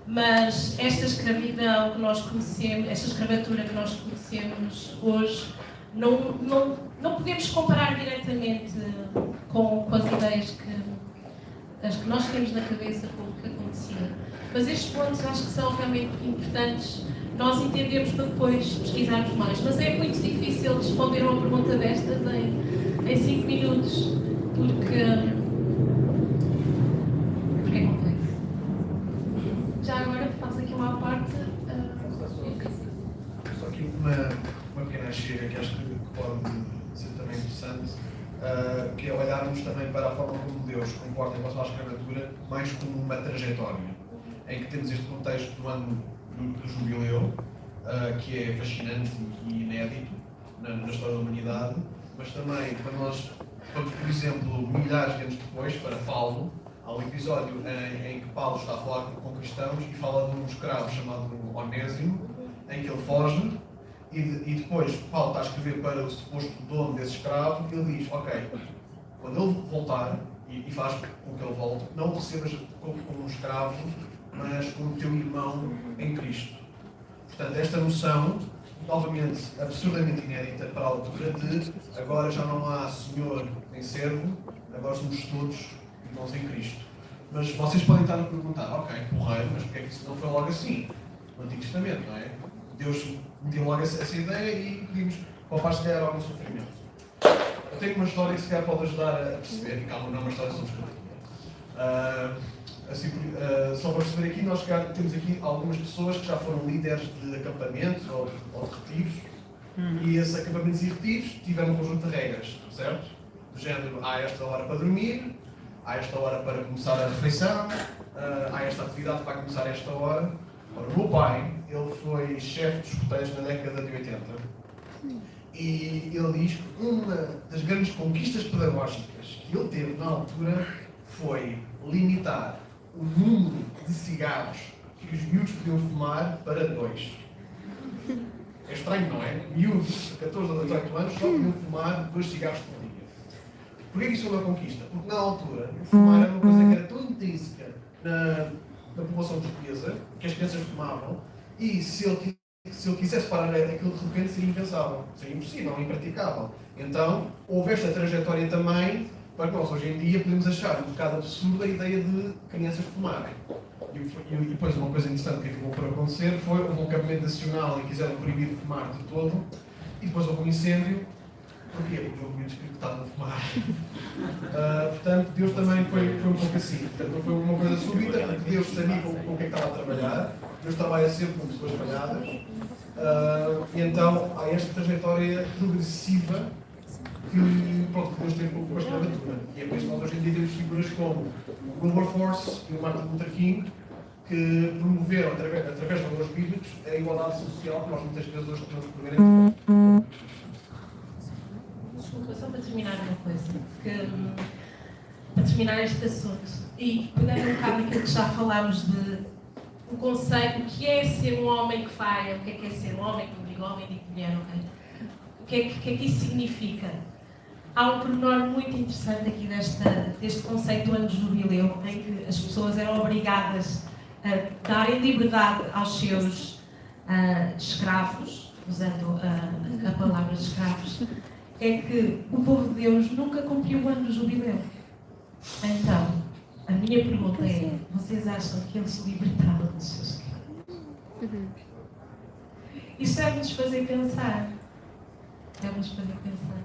mas esta escravidão que nós conhecemos, esta escravatura que nós conhecemos hoje, não podemos comparar diretamente com as ideias que nós temos na cabeça com o que acontecia. Mas estes pontos acho que são realmente importantes nós entendemos para depois pesquisarmos mais. Mas é muito difícil responder a uma pergunta destas em 5 minutos, porque é complexo. Já agora faço aqui uma parte. Só aqui uma pequena chega que acho que pode ser também interessante, que é olharmos também para a forma como Deus comporta em relação à escravatura mais como uma trajetória, em que temos este contexto do ano do jubileu, que é fascinante e inédito na história da humanidade, mas também quando nós vamos, por exemplo, milhares de anos depois, para Paulo, há um episódio em que Paulo está a falar com cristãos e fala de um escravo chamado Onésimo, em que ele foge, e depois Paulo está a escrever para o suposto dono desse escravo, e ele diz: ok, quando ele voltar, e faz com que ele volte, não o recebas como um escravo, mas como teu irmão em Cristo. Portanto, esta noção, novamente, absurdamente inédita para a altura, de agora já não há senhor nem servo, agora somos todos irmãos em Cristo. Mas vocês podem estar a perguntar: ok, porreiro, mas porque é que isso não foi logo assim no Antigo Testamento, não é? Deus meteu logo essa ideia e pedimos para o Pai se calhar algum sofrimento. Eu tenho uma história que se calhar pode ajudar a perceber, e calma, não é uma história sobre escravatura. Só para perceber aqui, nós temos aqui algumas pessoas que já foram líderes de acampamentos ou de retiros, e esses acampamentos e retiros tiveram um conjunto de regras, certo? Do género: há esta hora para dormir, há esta hora para começar a refeição, há esta atividade que vai começar a esta hora. Ora, o meu pai, ele foi chefe dos escoteiros na década de 80 e ele diz que uma das grandes conquistas pedagógicas que ele teve na altura foi limitar o número de cigarros que os miúdos podiam fumar para 2. É estranho, não é? Miúdos de 14 a 18 anos só podiam fumar 2 cigarros por dia. Porquê que isso foi uma conquista? Porque na altura, fumar era uma coisa que era tão intrínseca na população portuguesa, que as crianças fumavam, e se ele quisesse parar aquilo de repente seria impensável, seria impossível, impraticável. Então, houve esta trajetória também para que nós hoje em dia podemos achar um bocado absurda a ideia de crianças fumarem. E depois uma coisa interessante que acabou por acontecer foi houve um acampamento nacional e quiseram proibir fumar de todo, e depois houve um incêndio. Porquê? Porque houve muitos que estavam a fumar. Portanto, Deus também foi um pouco assim. Portanto, não foi uma coisa súbita, porque Deus sabia com o que é que estava a trabalhar. Deus trabalha sempre com pessoas falhadas. E então há esta trajetória progressiva que Deus tem com a escravatura. E é por isso que nós hoje em dia temos figuras como o Wilberforce e o Martin Luther King, que promoveram, através de valores bíblicos, a igualdade social que nós muitas vezes hoje podemos promover em Desculpa, só para terminar uma coisa, para terminar este assunto, e pegando um bocado aquilo que já falámos de o conceito, o que é ser um homem que falha, o que é ser um homem, como digo homem, digo mulher, ok? O que é que isso significa? Há um pormenor muito interessante aqui deste conceito do ano de jubileu, em que as pessoas eram obrigadas a darem liberdade aos seus escravos, usando a palavra escravos, é que o povo de Deus nunca cumpriu o ano do jubileu. Então, a minha pergunta é, vocês acham que eles se libertaram dos seus escravos? Isto deve-nos fazer pensar. Deve-nos fazer pensar.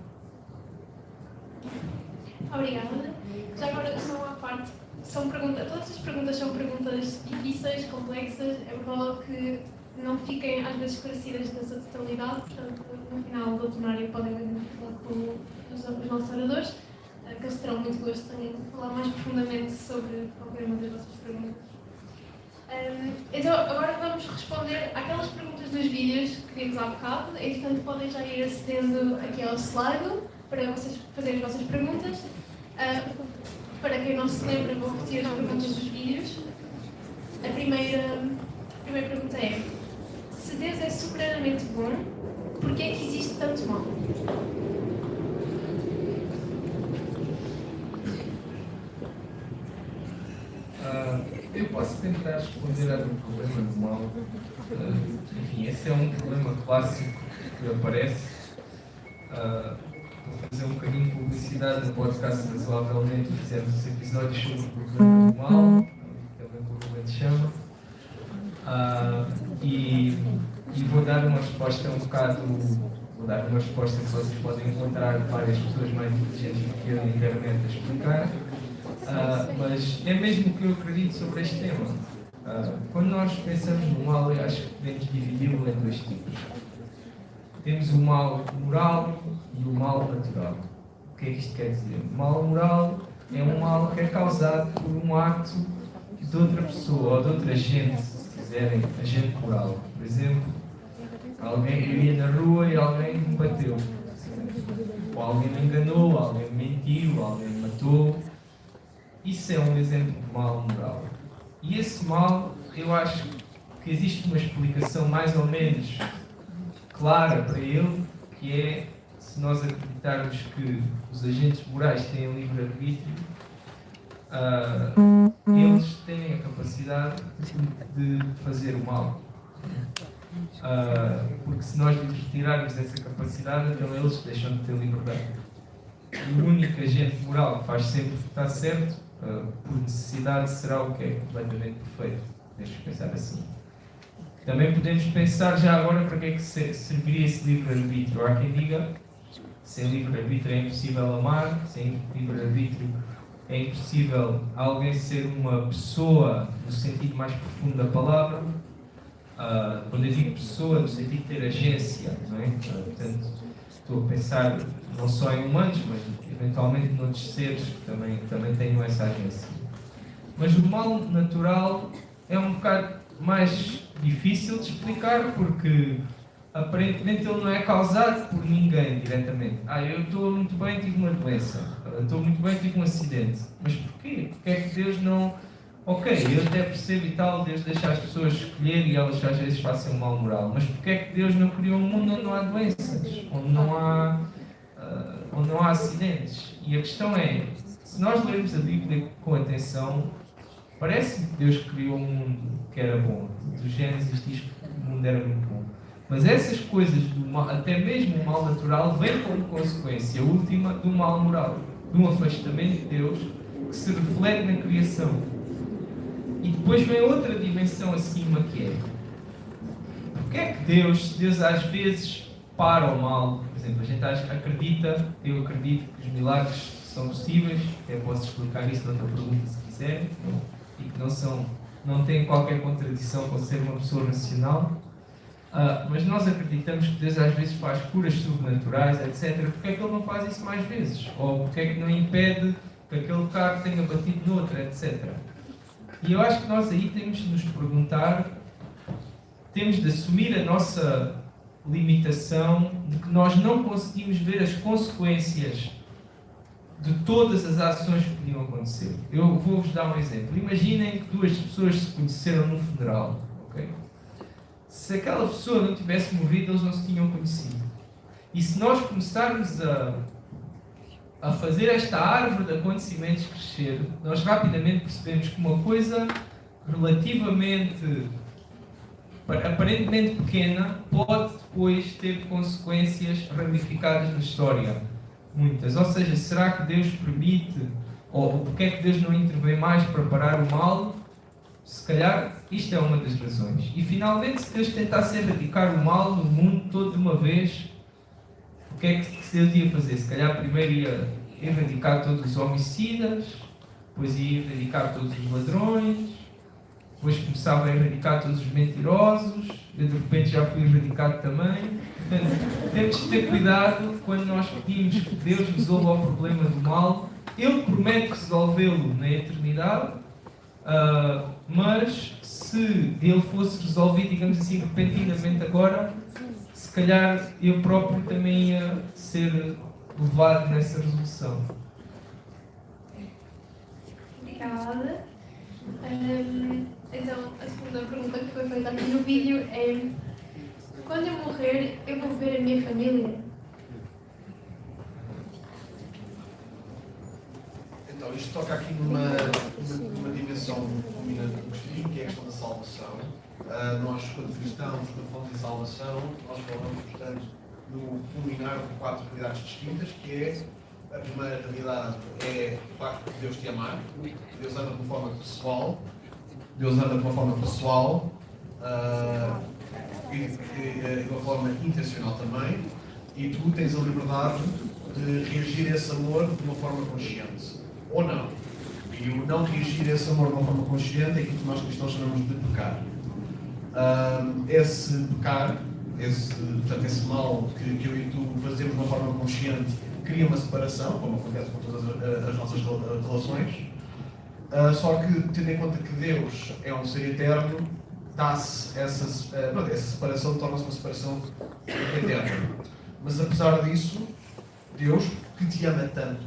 Obrigada. Já agora, só uma parte. Todas as perguntas são perguntas difíceis, complexas. É provável que não fiquem às vezes esclarecidas na sua totalidade. Portanto, no final do plenário podem falar com os nossos oradores, que eles terão muito gosto em falar mais profundamente sobre qualquer uma das vossas perguntas. Então, agora vamos responder àquelas perguntas dos vídeos que vimos há bocado. Entretanto, podem já ir acedendo aqui ao slide para vocês fazerem as vossas perguntas. Para quem não se lembra, vou repetir as perguntas dos vídeos. A primeira pergunta é: se Deus é soberanamente bom, por que é que existe tanto mal? Eu posso tentar responder ao problema do mal. Enfim, esse é um problema clássico que aparece. Vou fazer um bocadinho de publicidade no podcast Razoavelmente. Fizemos os episódios sobre o problema do mal, que também provavelmente chama. E vou dar uma resposta um bocado. Vou dar uma resposta que vocês podem encontrar várias pessoas mais inteligentes do que eu na internet a explicar. Mas é mesmo o que eu acredito sobre este tema. Quando nós pensamos no mal, eu acho que podemos dividi-lo em dois tipos. Temos o mal moral e o mal natural. O que é que isto quer dizer? O mal moral é um mal que é causado por um ato de outra pessoa ou de outra gente, se quiserem, agente moral. Por exemplo, eu ia na rua e alguém me bateu. Ou alguém me enganou, alguém me mentiu, alguém me matou. Isso é um exemplo de mal moral. E esse mal, eu acho que existe uma explicação mais ou menos clara para ele, que é, se nós acreditarmos que os agentes morais têm livre-arbítrio, eles têm a capacidade de fazer o mal. Porque se nós lhes retirarmos essa capacidade, então eles deixam de ter liberdade. O único agente moral que faz sempre o que está certo, por necessidade, será o que é completamente perfeito. Deixa-nos pensar assim. Também podemos pensar já agora para que é que serviria esse livre-arbítrio. Há quem diga que sem livre-arbítrio é impossível amar, sem livre-arbítrio é impossível alguém ser uma pessoa no sentido mais profundo da palavra. Quando eu digo pessoa, no sentido de ter agência, não é? Portanto, estou a pensar não só em humanos, mas eventualmente noutros seres que também tenham essa agência. Mas o mal natural é um bocado mais difícil de explicar porque aparentemente ele não é causado por ninguém diretamente. Eu estou muito bem, tive uma doença. Estou muito bem, tive um acidente. Mas porquê? Porque é que Deus não... Ok, eu até percebo e tal, Deus deixa as pessoas escolher e elas às vezes fazem um mal moral. Mas porquê é que Deus não criou um mundo onde não há doenças? Onde não há acidentes? E a questão é, se nós lermos a Bíblia com atenção, parece que Deus criou um mundo que era bom. Do Gênesis diz que o mundo era muito bom. Mas essas coisas, do mal, até mesmo o mal natural, vem como consequência última do mal moral, de um afastamento de Deus que se reflete na criação. E depois vem outra dimensão acima que é: porque é que Deus às vezes para o mal? Por exemplo, a gente acredita, eu acredito que os milagres são possíveis, até posso explicar isso noutra pergunta se quiser, e que não têm qualquer contradição com ser uma pessoa racional. Mas nós acreditamos que Deus às vezes faz curas sobrenaturais, etc. Porque é que Ele não faz isso mais vezes? Ou porque é que não impede que aquele carro tenha batido no outro, etc. E eu acho que nós aí temos de nos perguntar, temos de assumir a nossa limitação de que nós não conseguimos ver as consequências de todas as ações que podiam acontecer. Eu vou-vos dar um exemplo. Imaginem que duas pessoas se conheceram num funeral, ok? Se aquela pessoa não tivesse morrido, eles não se tinham conhecido. E se nós começarmos a fazer esta árvore de acontecimentos crescer, nós rapidamente percebemos que uma coisa relativamente, aparentemente pequena, pode depois ter consequências ramificadas na história. Muitas. Ou seja, será que Deus permite, ou porque é que Deus não intervém mais para parar o mal? Se calhar isto é uma das razões. E finalmente, se Deus tentasse erradicar o mal no mundo todo de uma vez, o que é que Deus ia fazer? Se calhar primeiro ia erradicar todos os homicidas, depois ia erradicar todos os ladrões, depois começava a erradicar todos os mentirosos, eu de repente já fui erradicado também. Portanto, temos de ter cuidado quando nós pedimos que Deus resolva o problema do mal. Ele promete resolvê-lo na eternidade, mas se ele fosse resolvido, digamos assim, repentinamente agora, se calhar eu próprio também ia ser levado nessa resolução. Obrigada. Então, a segunda pergunta que foi feita aqui no vídeo é: quando eu morrer, eu vou ver a minha família? Então, isto toca aqui numa dimensão dominante do cristianismo, que é a questão da salvação. Nós, quando cristãos, quando falamos de salvação, nós falamos, portanto, no culminar de 4 realidades distintas, que é: a primeira realidade é o facto de Deus te amar. Deus ama de uma forma pessoal. E de uma forma intencional também. E tu tens a liberdade de reagir a esse amor de uma forma consciente. Ou não. E o não reagir a esse amor de uma forma consciente é aquilo que nós cristãos chamamos de pecar. Esse pecar, portanto, esse mal que eu e tu fazemos de uma forma consciente, cria uma separação, como acontece com todas as nossas relações. Só que, tendo em conta que Deus é um ser eterno, dá-se essa separação, torna-se uma separação eterna. Mas apesar disso, Deus, que te ama tanto,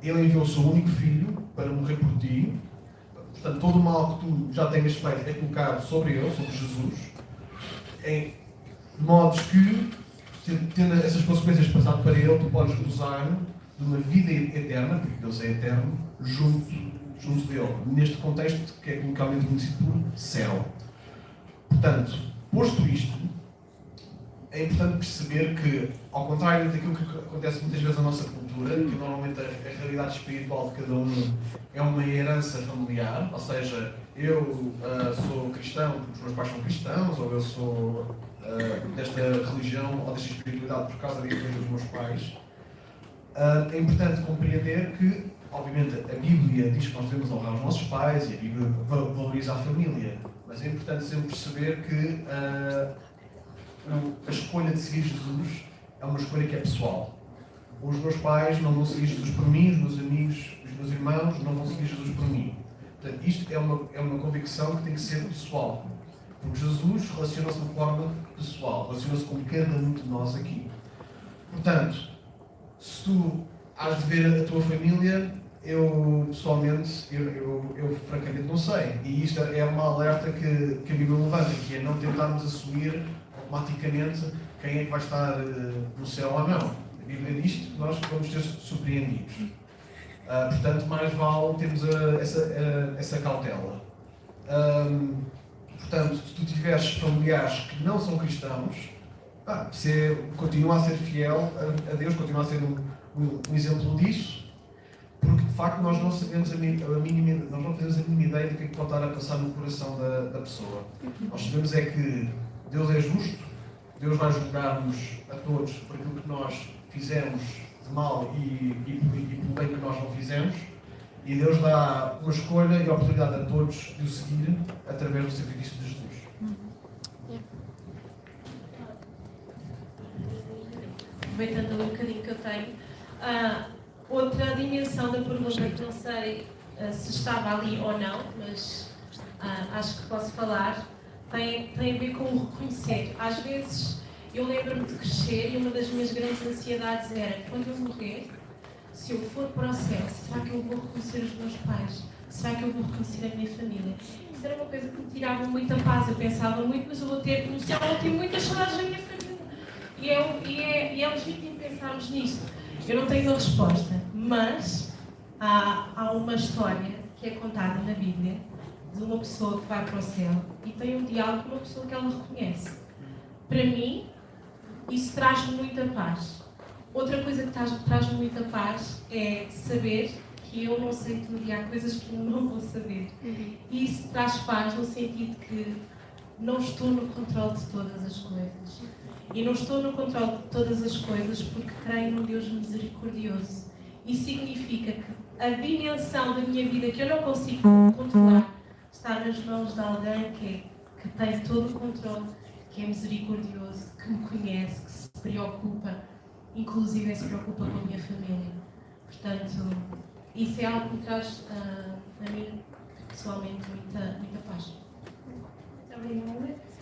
Ele enviou o seu único filho para morrer por ti. Portanto, todo o mal que tu já tenhas feito é colocado sobre Ele, sobre Jesus, de modo que, tendo essas consequências passado para Ele, tu podes gozar de uma vida eterna, porque Deus é eterno, junto dele, neste contexto que é localmente conhecido por céu. Portanto, posto isto, é importante perceber que, ao contrário daquilo que acontece muitas vezes na nossa cultura, que normalmente a realidade espiritual de cada um é uma herança familiar, ou seja, eu sou cristão porque os meus pais são cristãos, ou eu sou desta religião ou desta espiritualidade por causa da influência dos meus pais. É importante compreender que, obviamente, a Bíblia diz que nós devemos honrar os nossos pais e a Bíblia valoriza a família, mas é importante sempre perceber que a escolha de seguir Jesus é uma escolha que é pessoal. Os meus pais não vão seguir Jesus por mim, os meus amigos, os meus irmãos não vão seguir Jesus por mim. Portanto, isto é uma convicção que tem que ser pessoal. Porque Jesus relaciona-se de forma pessoal, relaciona-se com cada um de nós aqui. Portanto, se tu has de ver a tua família, eu pessoalmente, eu francamente não sei. E isto é uma alerta que a Bíblia levanta, que é não tentarmos assumir automaticamente quem é que vai estar no céu ou não. A Bíblia diz que nós vamos ser surpreendidos. Portanto, mais vale termos essa cautela. Portanto, se tu tiveres familiares que não são cristãos, continua a ser fiel a Deus, continua a ser um exemplo disso, porque de facto nós não sabemos a mínima ideia do que é que pode estar a passar no coração da pessoa. Nós sabemos é que Deus é justo, Deus vai julgar-nos a todos por aquilo que nós fizemos de mal e pelo bem que nós não fizemos, e Deus dá uma escolha e a oportunidade a todos de o seguir através do sacrifício de Jesus. Aproveitando um bocadinho que eu tenho, outra dimensão da pergunta que não sei se estava ali ou não, mas acho que posso falar, tem a ver com o reconhecer. Às vezes eu lembro-me de crescer e uma das minhas grandes ansiedades era, quando eu morrer, se eu for para o céu, será que eu vou reconhecer os meus pais? Será que eu vou reconhecer a minha família? Isso era uma coisa que me tirava muita paz. Eu pensava muito, mas eu vou ter no céu, vou ter muitas saudades da minha família. E é legítimo pensarmos nisto. Eu não tenho a resposta, mas há uma história que é contada na Bíblia de uma pessoa que vai para o céu e tem um diálogo com uma pessoa que ela reconhece. Para mim, isso traz-me muita paz. Outra coisa que traz-me muita paz é saber que eu não sei tudo e há coisas que eu não vou saber. E isso traz paz no sentido que não estou no controle de todas as coisas. E não estou no controle de todas as coisas porque creio num Deus misericordioso. Isso significa que a dimensão da minha vida que eu não consigo controlar está nas mãos de alguém que tem todo o controle, que é misericordioso, que me conhece, que se preocupa, inclusive se preocupa com a minha família. Portanto, isso é algo que me traz a mim, pessoalmente, muita paz. Muito obrigada.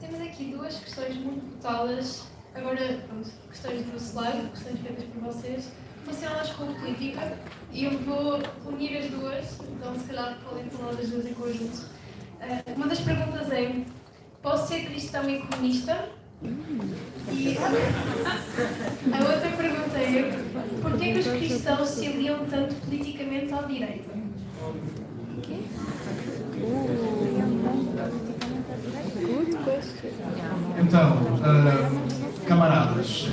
Temos aqui duas questões muito votadas, agora, questões do slide, questões feitas por vocês, relacionadas com política, e eu vou unir as duas, então se calhar podem falar das duas em conjunto. Uma das perguntas é, posso ser cristão e comunista? E a outra pergunta é, porquê que os cristãos se aliam tanto politicamente à direita? Então, camaradas,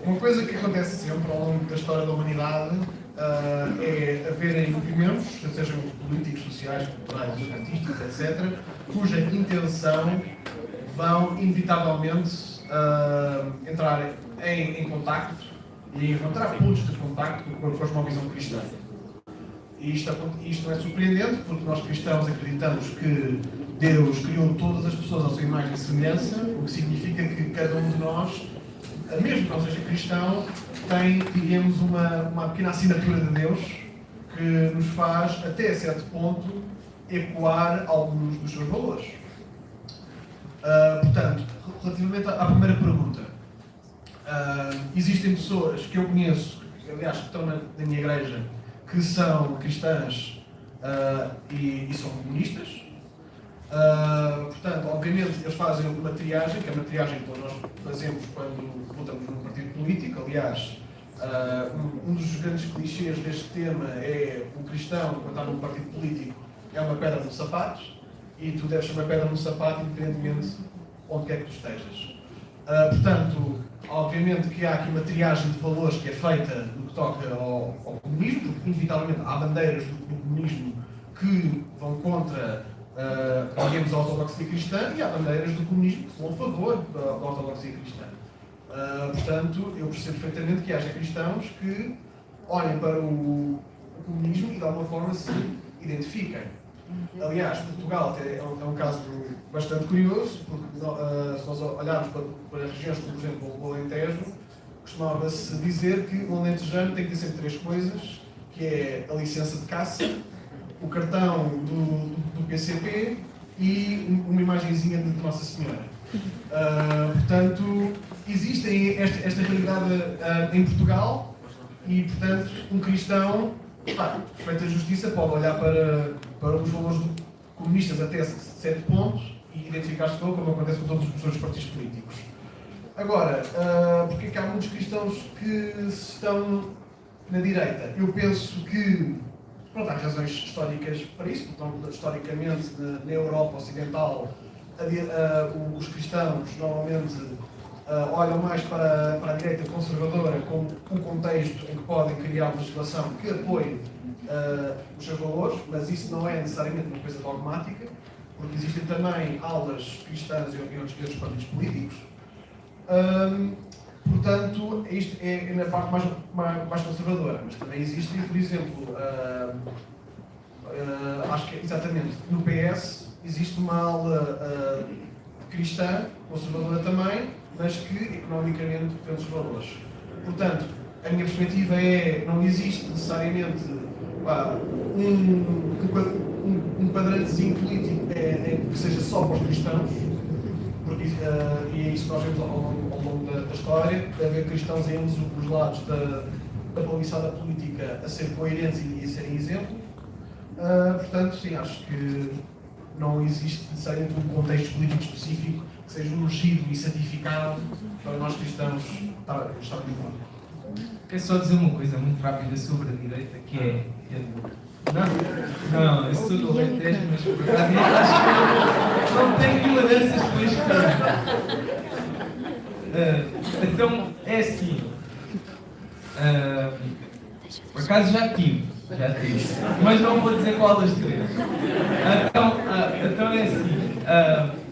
uma coisa que acontece sempre ao longo da história da humanidade é haverem movimentos, sejam políticos, sociais, culturais, artísticos, etc., cuja intenção vão inevitavelmente entrar em contacto e encontrar pontos de contacto com a cosmovisão cristã. E isto não é surpreendente, porque nós cristãos acreditamos que Deus criou todas as pessoas à sua imagem e semelhança, o que significa que cada um de nós, mesmo que não seja cristão, tem, digamos, uma pequena assinatura de Deus que nos faz, até certo ponto, ecoar alguns dos seus valores. Portanto, relativamente à primeira pergunta, existem pessoas que eu conheço, aliás, que estão na minha igreja, que são cristãs e são comunistas. Portanto, obviamente, eles fazem uma triagem, que é uma triagem que nós fazemos quando votamos num partido político. Aliás, um dos grandes clichês deste tema é o cristão, quando está num partido político, é uma pedra nos sapatos, e tu deves ser uma pedra no sapato, independentemente de onde quer que tu estejas. Portanto, obviamente que há aqui uma triagem de valores que é feita no que toca ao comunismo, porque inevitavelmente há bandeiras do comunismo que vão contra, digamos, a ortodoxia cristã, e há bandeiras do comunismo que vão a favor da ortodoxia cristã. Portanto, eu percebo perfeitamente que haja cristãos que olhem para o comunismo e de alguma forma se identifiquem. Aliás, Portugal até é um caso bastante curioso, porque se nós olharmos para regiões como, por exemplo, o Alentejo, costumava-se dizer que o alentejano tem que ter sempre 3 coisas, que é a licença de caça, o cartão do PCP e uma imagenzinha de Nossa Senhora. Portanto, existe esta realidade em Portugal e, portanto, um cristão, feita a justiça, pode olhar para os valores comunistas até 7 pontos e identificar-se com ele, como acontece com todos os outros partidos políticos. Agora, porque é que há muitos cristãos que estão na direita? Eu penso que há razões históricas para isso, porque historicamente na Europa Ocidental os cristãos normalmente olham mais para a direita conservadora como um contexto em que podem criar uma legislação que apoie os seus valores, mas isso não é necessariamente uma coisa dogmática, porque existem também aulas cristãs e outros partidos políticos. Portanto, isto é na parte mais conservadora, mas também existem, por exemplo, acho que exatamente no PS existe uma aula cristã, conservadora também, mas que economicamente tem outros valores. Portanto, a minha perspectiva é, não existe necessariamente um quadrantezinho político que seja só para os cristãos, porque, e é isso que nós vemos ao longo da história, de haver cristãos em ambos os lados da baliçada política a ser coerentes e a serem exemplo. Portanto, sim, acho que não existe necessariamente um contexto político específico que seja ungido e santificado para nós cristãos estarmos lá. Quero só dizer uma coisa muito rápida sobre a direita, que é... Não, eu sou do Alentejo, mas por acaso acho que não tenho nenhuma dessas coisas que então, é assim. Por acaso já tive, mas não vou dizer qual das 3. Então é assim.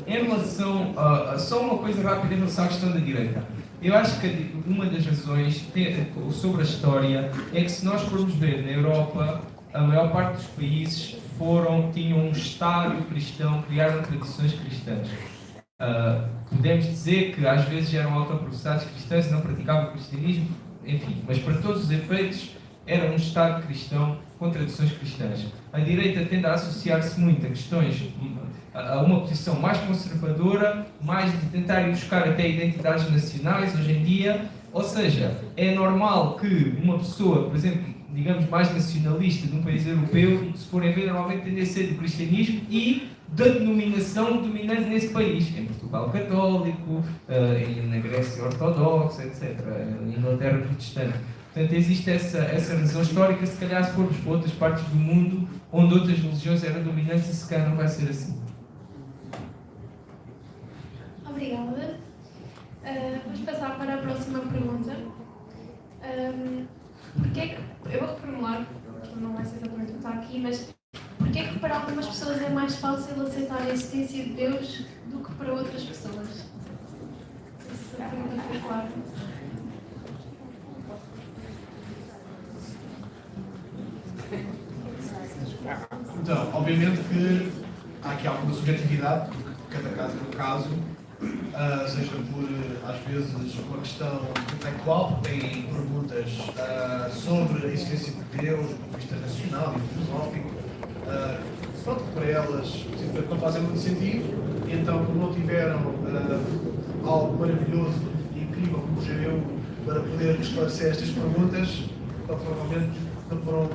Em relação só uma coisa rápida em relação à questão da direita. Eu acho que uma das razões sobre a história é que, se nós formos ver na Europa, a maior parte dos países tinham um Estado cristão, criaram tradições cristãs. Podemos dizer que às vezes eram autoprocessados cristãos e não praticavam o cristianismo, enfim, mas para todos os efeitos era um Estado cristão com tradições cristãs. A direita tende a associar-se muito a questões, a uma posição mais conservadora, mais de tentar ir buscar até identidades nacionais hoje em dia, ou seja, é normal que uma pessoa, por exemplo, digamos, mais nacionalista de um país europeu, se forem ver, normalmente tende a ser do cristianismo e da denominação dominante nesse país. Em Portugal, católico, na Grécia, ortodoxo, etc. Na Inglaterra, protestante. Portanto, existe essa razão histórica. Se calhar, se formos para outras partes do mundo, onde outras religiões eram dominantes, e se calhar não vai ser assim. Obrigada. Vamos passar para a próxima pergunta. Eu vou reformular, porque não vai ser exatamente o que está aqui, mas porquê é que para algumas pessoas é mais fácil aceitar a existência de Deus do que para outras pessoas? Não sei se a pergunta foi clara. Então, obviamente que há aqui alguma subjetividade, porque cada caso é um caso, seja por, às vezes, uma questão intelectual, porque tem perguntas sobre a existência de Deus, do ponto de vista racional e filosófico, pronto, para elas não fazem muito sentido, e então, como não tiveram algo maravilhoso e incrível como gereu para poder esclarecer estas perguntas, provavelmente não foram,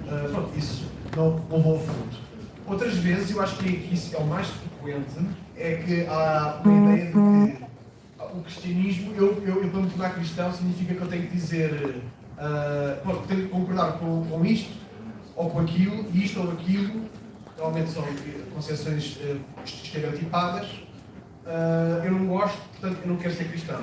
isso não levou ao fundo. Outras vezes, eu acho que isso é o mais frequente, é que há uma ideia de que o cristianismo, eu para me tornar cristão, significa que eu tenho que dizer, tenho que concordar com isto ou com aquilo, e isto ou aquilo, normalmente são concepções estereotipadas, eu não gosto, portanto eu não quero ser cristão.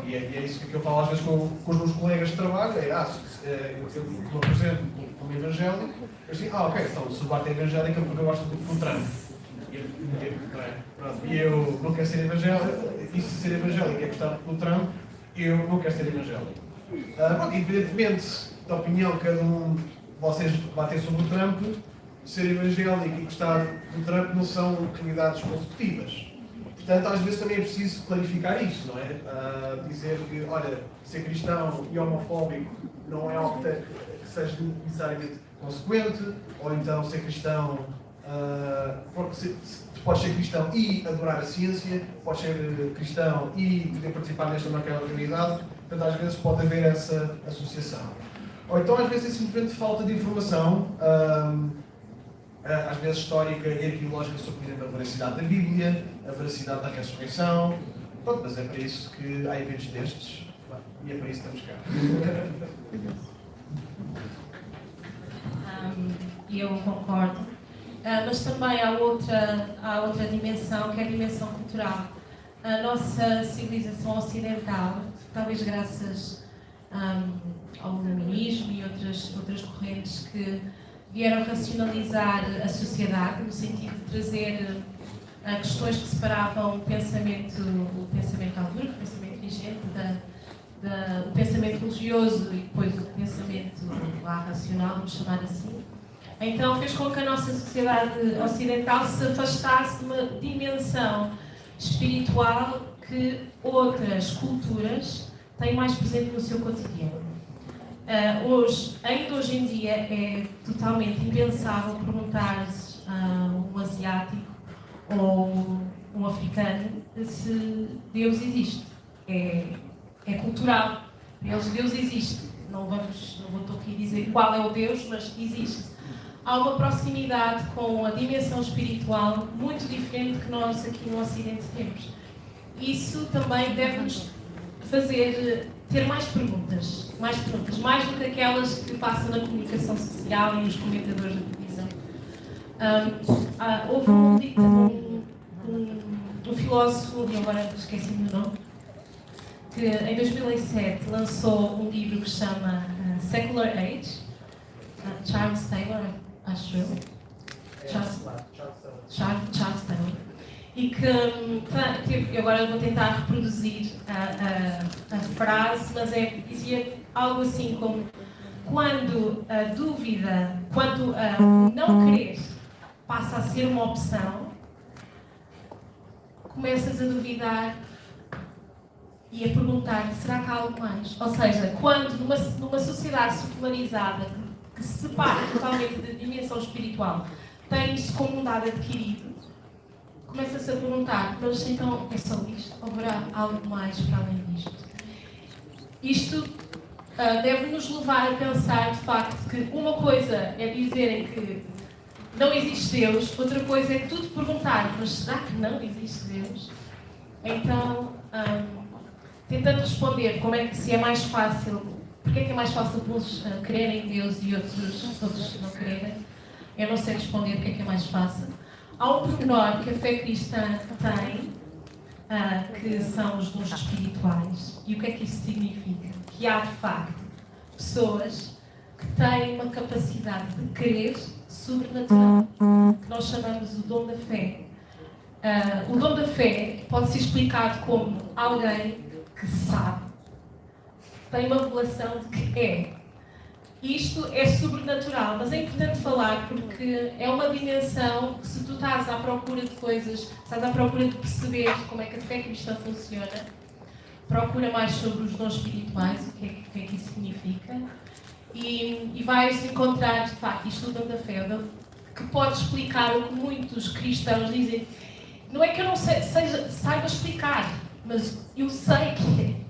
E é isso que eu falo às vezes com os meus colegas de trabalho, eu me apresento como evangélico, eu digo, ok, então se o Bart é evangélico é porque eu gosto do Trump. E eu não quero ser evangélico, e se ser evangélico é gostar do Trump, eu não quero ser evangélico. Independentemente da opinião que cada um de vocês vai ter sobre o Trump, ser evangélico e gostar do Trump não são realidades consecutivas. Portanto, às vezes também é preciso clarificar isso, não é? Dizer que, olha, ser cristão e homofóbico não é algo que seja necessariamente consequente, ou então ser cristão, porque tu podes ser cristão e adorar a ciência, podes ser cristão e poder participar nesta ou naquela realidade, portanto, às vezes pode haver essa associação. Ou então, às vezes, é simplesmente falta de informação, às vezes histórica e arqueológica, sobre, por exemplo, a veracidade da Bíblia, a veracidade da ressurreição. Pronto, mas é para isso que há eventos destes e é para isso que estamos cá. Eu concordo. Mas também há outra dimensão, que é a dimensão cultural. A nossa civilização ocidental, talvez graças ao iluminismo e outras correntes que vieram racionalizar a sociedade, no sentido de trazer questões que separavam o pensamento algórico, o pensamento vigente, o pensamento religioso e depois o pensamento racional, vamos chamar assim. Então fez com que a nossa sociedade ocidental se afastasse de uma dimensão espiritual que outras culturas têm mais presente no seu cotidiano. Ainda hoje em dia é totalmente impensável perguntar-se a um asiático ou um africano se Deus existe. É cultural. Para eles Deus existe. Não vou aqui dizer qual é o Deus, mas existe. Há uma proximidade com a dimensão espiritual muito diferente que nós aqui no Ocidente temos. Isso também deve-nos fazer ter mais perguntas, mais do que aquelas que passam na comunicação social e nos comentadores da televisão. Houve um filósofo, e agora esqueci-me do nome, que em 2007 lançou um livro que se chama Secular Age, Charles Taylor, acho eu. Charles Taylor. E que agora vou tentar reproduzir a frase, mas dizia algo assim como: quando a dúvida, quando não querer passa a ser uma opção, começas a duvidar e a perguntar: será que há algo mais? Ou seja, quando numa sociedade secularizada que se separa totalmente da dimensão espiritual, tem isso como um dado adquirido, começa-se a perguntar: mas então é só isto? Ou haverá algo mais para além disto? Isto deve-nos levar a pensar, de facto, que uma coisa é dizerem que não existe Deus, outra coisa é tudo perguntar: mas será que não existe Deus? Então, tentando responder se é mais fácil, porque é que é mais fácil uns crerem em Deus e outros não crerem, eu não sei responder porque é que é mais fácil. Há um pormenor que a fé cristã tem, que são os dons espirituais. E o que é que isso significa? Que há, de facto, pessoas que têm uma capacidade de crer sobrenatural, que nós chamamos o dom da fé. O dom da fé pode ser explicado como alguém que sabe, tem uma revelação de que é. Isto é sobrenatural, mas é importante falar porque é uma dimensão que, se tu estás à procura de coisas, estás à procura de perceber como é que a fé cristã funciona, procura mais sobre os dons espirituais, o que é que isso significa, e vais encontrar, de facto, isto do dom da fé, que pode explicar o que muitos cristãos dizem. Não é que eu não saiba explicar, mas eu sei que é.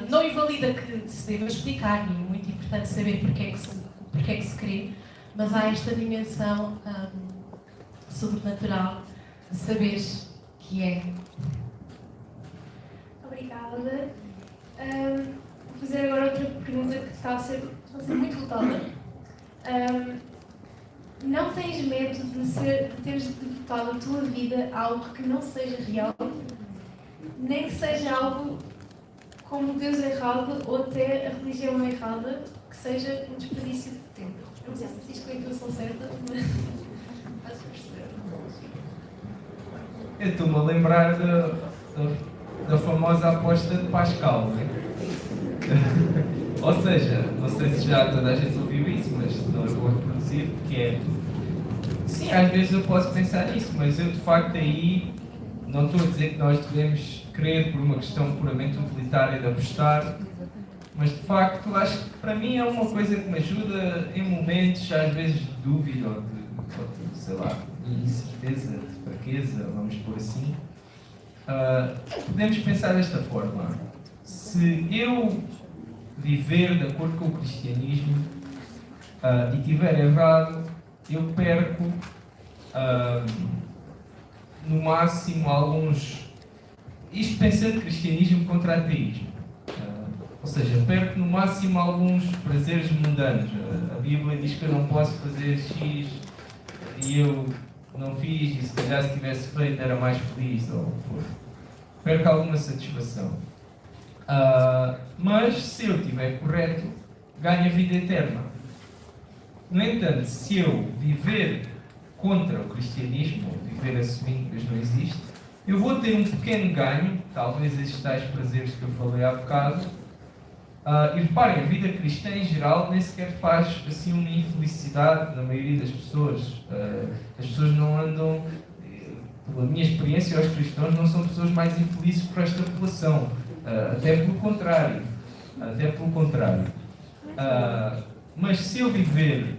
Não invalida que se deva explicar, e é muito importante saber porque é que se crê, mas há esta dimensão sobrenatural de saber que é. Obrigada. Vou fazer agora outra pergunta que está a ser muito votada. Não tens medo de teres devotado a tua vida a algo que não seja real, nem que seja algo como Deus é errado ou até a religião é errada, que seja um desperdício de tempo? Eu não sei se isto é a intuição certa, mas acho que perceber. Eu estou-me a lembrar da famosa aposta de Pascal, né? Ou seja, não sei se já toda a gente ouviu ouviu isso, mas não eu vou reproduzir, que é... Sim, às vezes eu posso pensar nisso, mas eu de facto aí não estou a dizer que nós devemos querer por uma questão puramente utilitária de apostar, mas de facto acho que para mim é uma coisa que me ajuda em momentos às vezes de dúvida ou de sei lá, de incerteza, de fraqueza, vamos pôr assim. Podemos pensar desta forma: se eu viver de acordo com o cristianismo e estiver errado, eu perco no máximo alguns... Isto pensando cristianismo contra ateísmo. Ou seja, perco no máximo alguns prazeres mundanos. A Bíblia diz que eu não posso fazer X e eu não fiz, e se calhar se tivesse feito era mais feliz, ou o que for. Perco alguma satisfação. Mas se eu estiver correto, ganho a vida eterna. No entanto, se eu viver contra o cristianismo, ou viver assumindo que Deus não existe, eu vou ter um pequeno ganho, talvez estes tais prazeres que eu falei há bocado. E reparem, a vida cristã em geral nem sequer faz assim uma infelicidade na maioria das pessoas. As pessoas não andam, pela minha experiência, os cristãos não são pessoas mais infelizes por esta população. Até pelo contrário. Mas se eu viver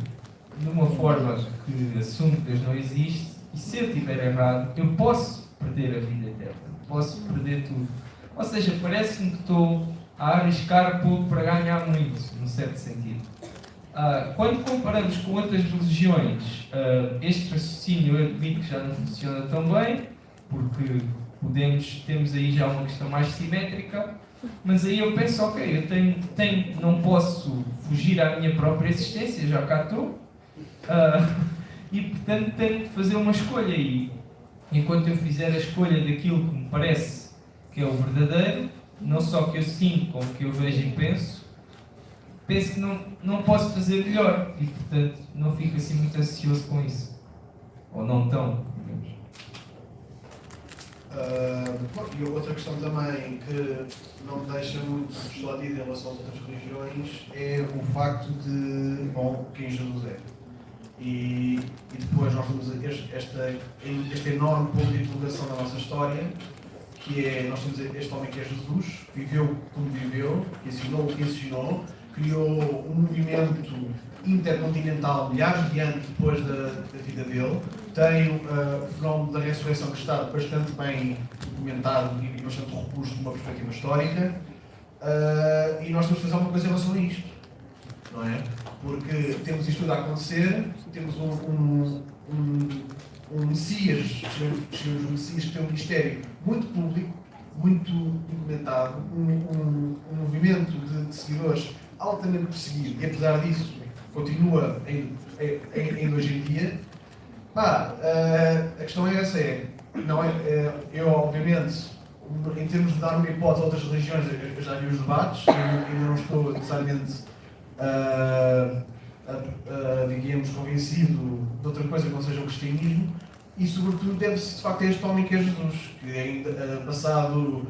de uma forma que assume que Deus não existe, e se eu estiver errado, eu posso perder a vida eterna. Posso perder tudo. Ou seja, parece-me que estou a arriscar pouco para ganhar muito, num certo sentido. Quando comparamos com outras religiões, este raciocínio eu admito que já não funciona tão bem, porque temos aí já uma questão mais simétrica, mas aí eu penso, ok, eu não posso fugir à minha própria existência, já cá estou, e portanto tenho de fazer uma escolha, e enquanto eu fizer a escolha daquilo que me parece que é o verdadeiro, não só que eu sinto, como que eu vejo e penso que não posso fazer melhor, e portanto não fico assim muito ansioso com isso, ou não tão, digamos. E outra questão também que não me deixa muito persuadido em relação às outras religiões é o facto de, bom, quem Jesus é. E depois nós temos este enorme ponto de interrogação na nossa história, que é, nós temos este homem que é Jesus, viveu como viveu, que ensinou o que ensinou, criou um movimento intercontinental milhares de anos depois da vida dele, tem o fenómeno da ressurreição que está bastante bem documentado e bastante robusto de uma perspectiva histórica, e nós temos que fazer alguma coisa em relação a isto, não é? Porque temos isto tudo a acontecer, temos um Messias, um Messias que tem um ministério muito público, muito documentado, um movimento de seguidores altamente perseguido, e apesar disso continua ainda hoje em dia. A questão é essa, eu obviamente, em termos de dar uma hipótese a outras religiões, eu já vi os debates, ainda não estou necessariamente digamos, convencido de outra coisa que não seja o cristianismo, e sobretudo deve-se de facto a este homem que é Jesus, que ainda passado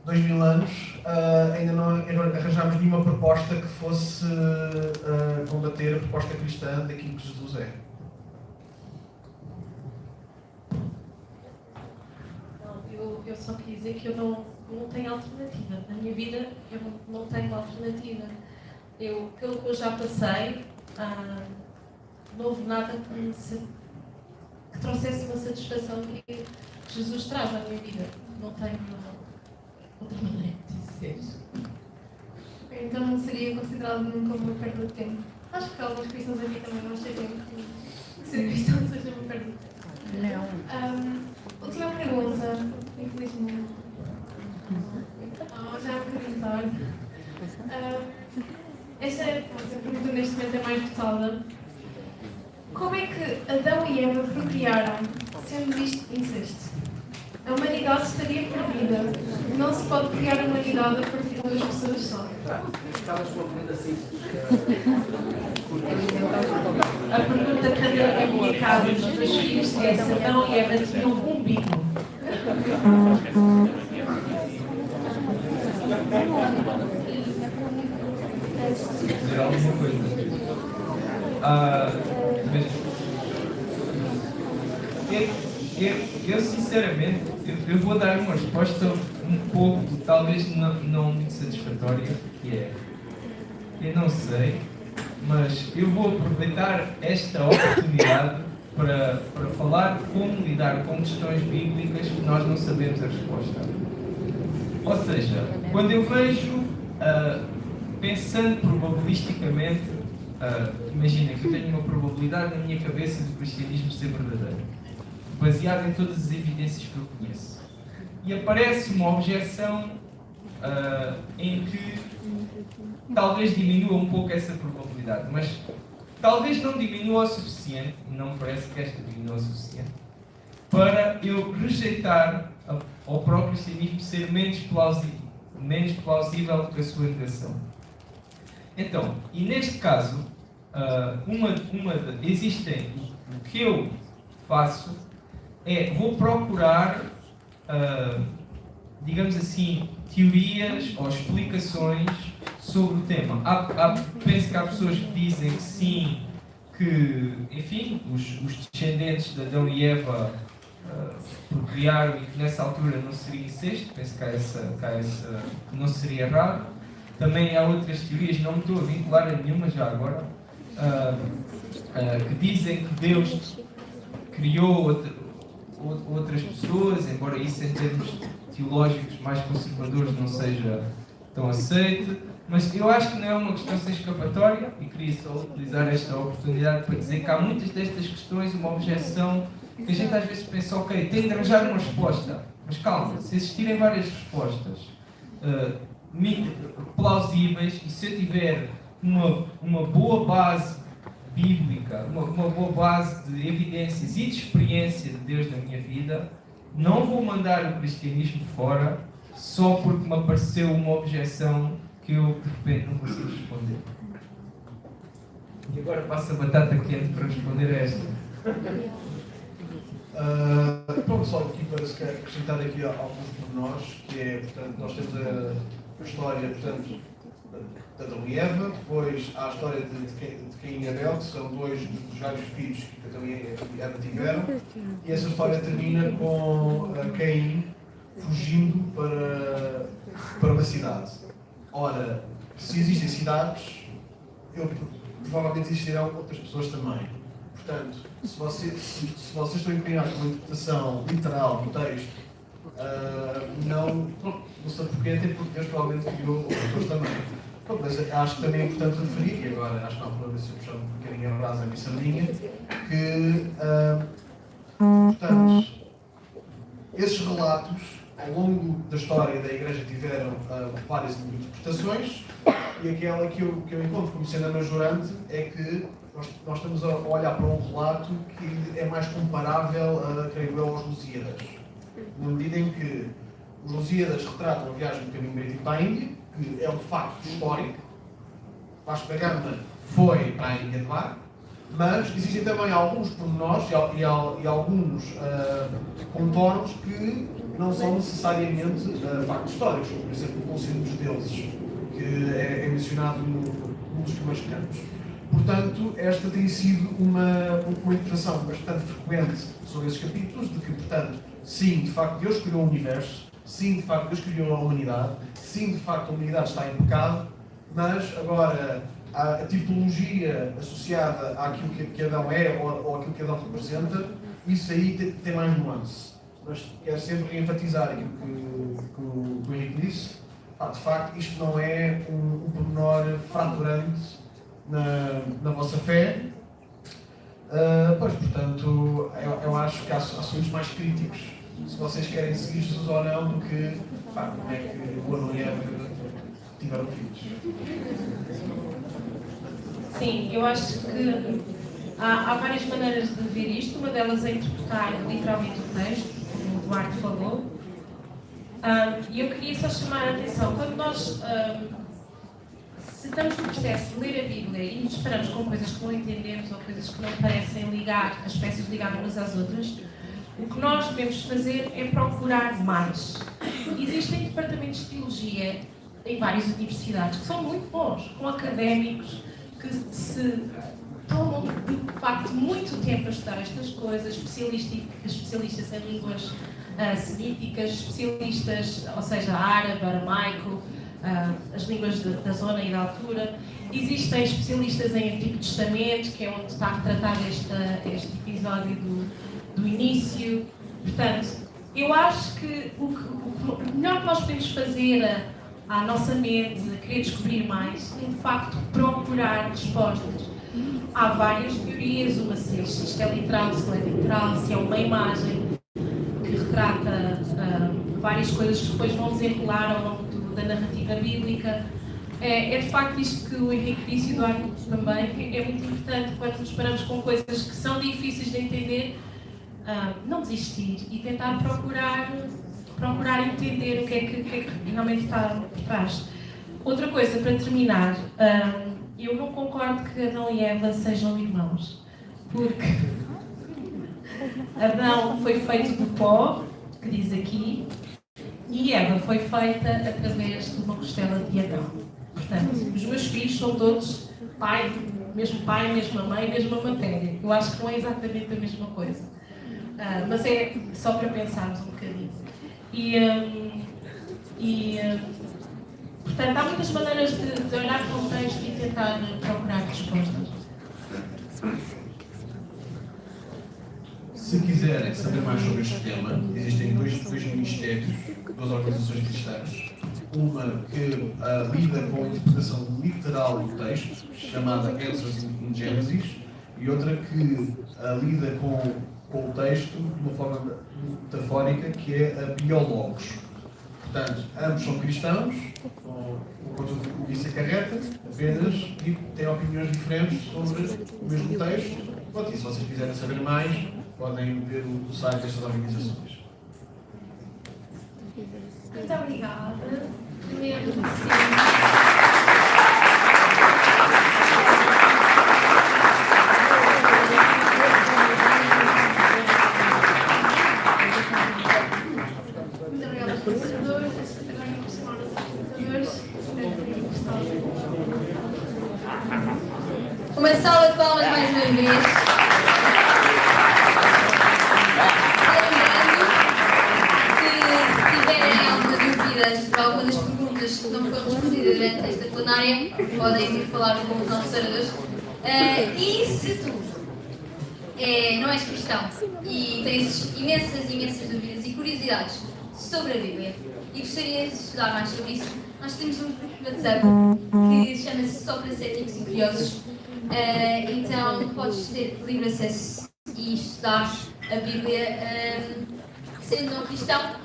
2000 anos ainda não arranjámos nenhuma proposta que fosse combater a proposta cristã daquilo que Jesus é. Eu só queria dizer que eu não tenho alternativa. Na minha vida eu não tenho alternativa. Pelo que eu já passei, não houve nada que trouxesse uma satisfação que Jesus traz à minha vida. Não tenho outra maneira de dizer. Então não seria considerado como uma perda de tempo. Acho que alguns cristãos aqui também não achariam que ser cristão seja uma perda de tempo. Não. Última pergunta, infelizmente. Já é um bocadinho tarde. Esta pergunta neste momento é mais votada. Como é que Adão e Eva procriaram, sendo isto incesto? A humanidade estaria perdida. Não se pode criar a humanidade a partir de duas pessoas só. Estavas com a pergunta simples. A pergunta que anda a minha casa dos meus filhos é se Adão e Eva tinham um umbigo. Dizer alguma coisa. Eu sinceramente, eu vou dar uma resposta um pouco, talvez não muito satisfatória, que é, eu não sei, mas eu vou aproveitar esta oportunidade para falar como lidar com questões bíblicas que nós não sabemos a resposta. Ou seja, quando eu vejo, pensando probabilisticamente, imagina que eu tenho uma probabilidade na minha cabeça do cristianismo ser verdadeiro, baseado em todas as evidências que eu conheço. E aparece uma objeção em que talvez diminua um pouco essa probabilidade, mas talvez não diminua o suficiente, e não me parece que esta diminua o suficiente, para eu rejeitar ao próprio cristianismo ser menos plausível do que a sua negação. Então, e neste caso, existem, o que eu faço vou procurar, digamos assim, teorias ou explicações sobre o tema. Penso que há pessoas que dizem que sim, que, enfim, os descendentes de Adão e Eva procriaram e que nessa altura não seria incesto. Penso que que não seria errado. Também há outras teorias, não me estou a vincular a nenhuma já agora, que dizem que Deus criou outras pessoas, embora isso em termos teológicos mais conservadores não seja tão aceito, mas eu acho que não é uma questão sem escapatória, e queria só utilizar esta oportunidade para dizer que há muitas destas questões uma objeção que a gente às vezes pensa, ok, tem de arranjar uma resposta, mas calma, se existirem várias respostas plausíveis, e se eu tiver uma boa base bíblica, uma boa base de evidências e de experiência de Deus na minha vida, não vou mandar o cristianismo fora só porque me apareceu uma objeção que eu de repente não consigo responder. E agora passo a batata quente para responder a esta. Pronto, só aqui para se acrescentar aqui alguns pormenores, que é, portanto, nós temos a história, portanto, de Adão e Eva, depois há a história de Caim e Abel, que são dois dos vários filhos que Adão e Eva tiveram, e essa história termina com Caim fugindo para uma cidade. Ora, se existem cidades, provavelmente existirão outras pessoas também. Portanto, se vocês estão inclinados com uma interpretação literal do texto, não sei porquê, até porque Deus provavelmente criou outras pessoas também. Mas acho que também é importante referir, e agora acho que não há problema se eu puxar um bocadinho a brasa a minha sardinha, que, portanto, esses relatos, ao longo da história da Igreja, tiveram várias interpretações, e aquela que eu encontro como sendo a majorante é que nós estamos a olhar para um relato que é mais comparável, creio eu, aos Lusíadas. Na medida em que os Lusíadas retratam a viagem do caminho marítimo para a Índia, que é um facto histórico. Vasco da Gama foi para a Índia de Mar, mas existem também alguns pormenores e alguns contornos que não são necessariamente factos históricos, como, por exemplo, o Concílio dos Deuses, que é mencionado num dos primeiros campos. Portanto, esta tem sido uma interpretação bastante frequente sobre esses capítulos, de que, portanto, sim, de facto, Deus criou o universo, sim, de facto, Deus criou a humanidade, sim, de facto, a humanidade está em pecado, mas agora a tipologia associada àquilo que Adão é ou àquilo que Adão representa, isso aí tem mais nuance. Mas quero sempre enfatizar aquilo que o Henrique disse. De facto, isto não é um pormenor fraturante na vossa fé. Pois, portanto, eu acho que há assuntos mais críticos, se vocês querem seguir Jesus ou não, do que como é que o Adão e Eva tiveram filhos. Sim, eu acho que há várias maneiras de ver isto. Uma delas é interpretar literalmente o texto, como o Duarte falou. E eu queria só chamar a atenção, quando nós se estamos no processo de ler a Bíblia e nos esperamos com coisas que não entendemos ou coisas que não parecem ligar, as peças ligar umas às outras, o que nós devemos fazer é procurar mais. Existem departamentos de teologia em várias universidades que são muito bons, com académicos que se tomam de facto muito tempo a estudar estas coisas, especialistas em línguas semíticas, especialistas, ou seja, árabe, aramaico, as línguas da zona e da altura. Existem especialistas em Antigo Testamento, que é onde está retratado este episódio do início. Portanto, eu acho que o melhor que nós podemos fazer à nossa mente, a querer descobrir mais, é de facto procurar respostas. Há várias teorias, uma se isto é literal, se não é literal, se é uma imagem que retrata várias coisas que depois vão desenrolar ao longo da narrativa bíblica. É de facto isto que o Henrique disse e o Eduardo também, que é muito importante quando nos paramos com coisas que são difíceis de entender, não desistir e tentar procurar entender o que é que realmente está por trás. Outra coisa, para terminar, eu não concordo que Adão e Eva sejam irmãos, porque Adão foi feito do pó, que diz aqui, e Eva foi feita através de uma costela de Adão. Portanto, os meus filhos são todos pai, mesma mãe, mesma matéria. Eu acho que não é exatamente a mesma coisa. Mas é só para pensarmos um bocadinho. Portanto, há muitas maneiras de olhar para o texto e tentar procurar respostas. Se quiserem saber mais sobre este tema, existem dois ministérios, duas organizações cristãs. Uma que lida com a interpretação literal do texto, chamada Answers in Genesis, e outra que lida com o texto de uma forma metafórica, que é a Biologos. Portanto, ambos são cristãos, com o conteúdo que isso acarreta, apenas, e têm opiniões diferentes sobre o mesmo texto. Pronto, e se vocês quiserem saber mais, podem ver o site destas organizações. Muito obrigada. Primeiro, Muito obrigada aos professores. Agora vamos chamar os apresentadores. Uma salva de palmas mais uma vez. Sobre alguma das perguntas que não foram respondidas durante esta plenária, podem vir falar com os nossos oradores. E se tu não és cristão e tens imensas dúvidas e curiosidades sobre a Bíblia e gostarias de estudar mais sobre isso, nós temos um grupo de WhatsApp que chama-se Só para Céticos e Curiosos. Então podes ter livre acesso e estudar a Bíblia sendo não cristão.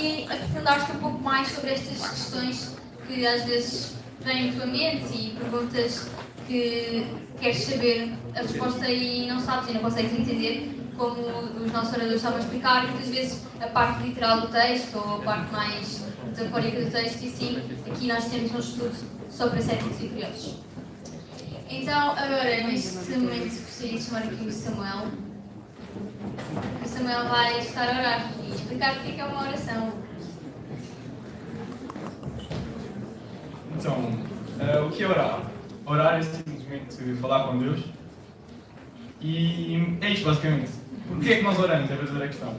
E aprofundar-te um pouco mais sobre estas questões que às vezes vêm à tua mente e perguntas que queres saber a resposta e não sabes e não consegues entender, como os nossos oradores estavam a explicar, muitas vezes a parte literal do texto ou a parte mais metafórica do texto, e sim, aqui nós temos um estudo só para céticos e curiosos. Então, agora, neste momento, gostaria de chamar aqui o Samuel. O Samuel vai estar a orar e explicar o que é uma oração. Então, o que é orar? Orar é simplesmente falar com Deus. E é isto, basicamente. Porquê é que nós oramos? É a verdadeira questão.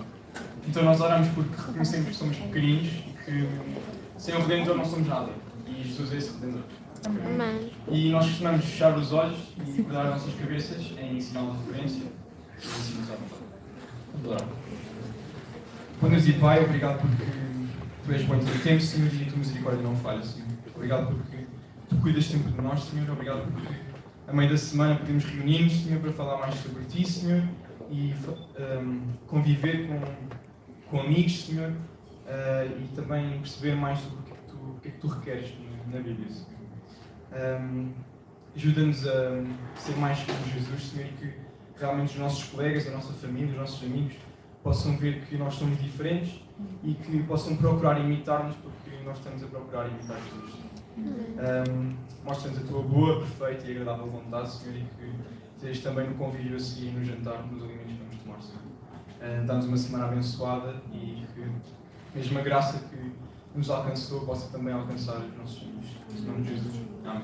Então, nós oramos porque reconhecemos que somos pequeninos e que sem o Redentor não somos nada. E Jesus é esse Redentor. Amém. E nós costumamos fechar os olhos e acordar as nossas cabeças em sinal de referência. E assim nos adorar. Bom Deus e Pai, obrigado porque Tu és bom todo o tempo, Senhor, e a Tua misericórdia não falha, Senhor. Obrigado porque Tu cuidas sempre de nós, Senhor. Obrigado porque a meio da semana podemos reunir-nos, Senhor, para falar mais sobre Ti, Senhor, e conviver com amigos, Senhor, e também perceber mais sobre o que é que Tu requeres na Bíblia, Senhor. Ajuda-nos a ser mais como Jesus, Senhor, e que realmente os nossos colegas, a nossa família, os nossos amigos possam ver que nós somos diferentes e que possam procurar imitar-nos, porque nós estamos a procurar imitar Jesus. Mostra-nos a Tua boa, perfeita e agradável vontade, Senhor, e que sejas também no convívio a seguir, no jantar, nos alimentos que vamos tomar, Senhor. Dá-nos uma semana abençoada e que a mesma graça que nos alcançou possa também alcançar os nossos filhos. Em nome de Jesus. Amém.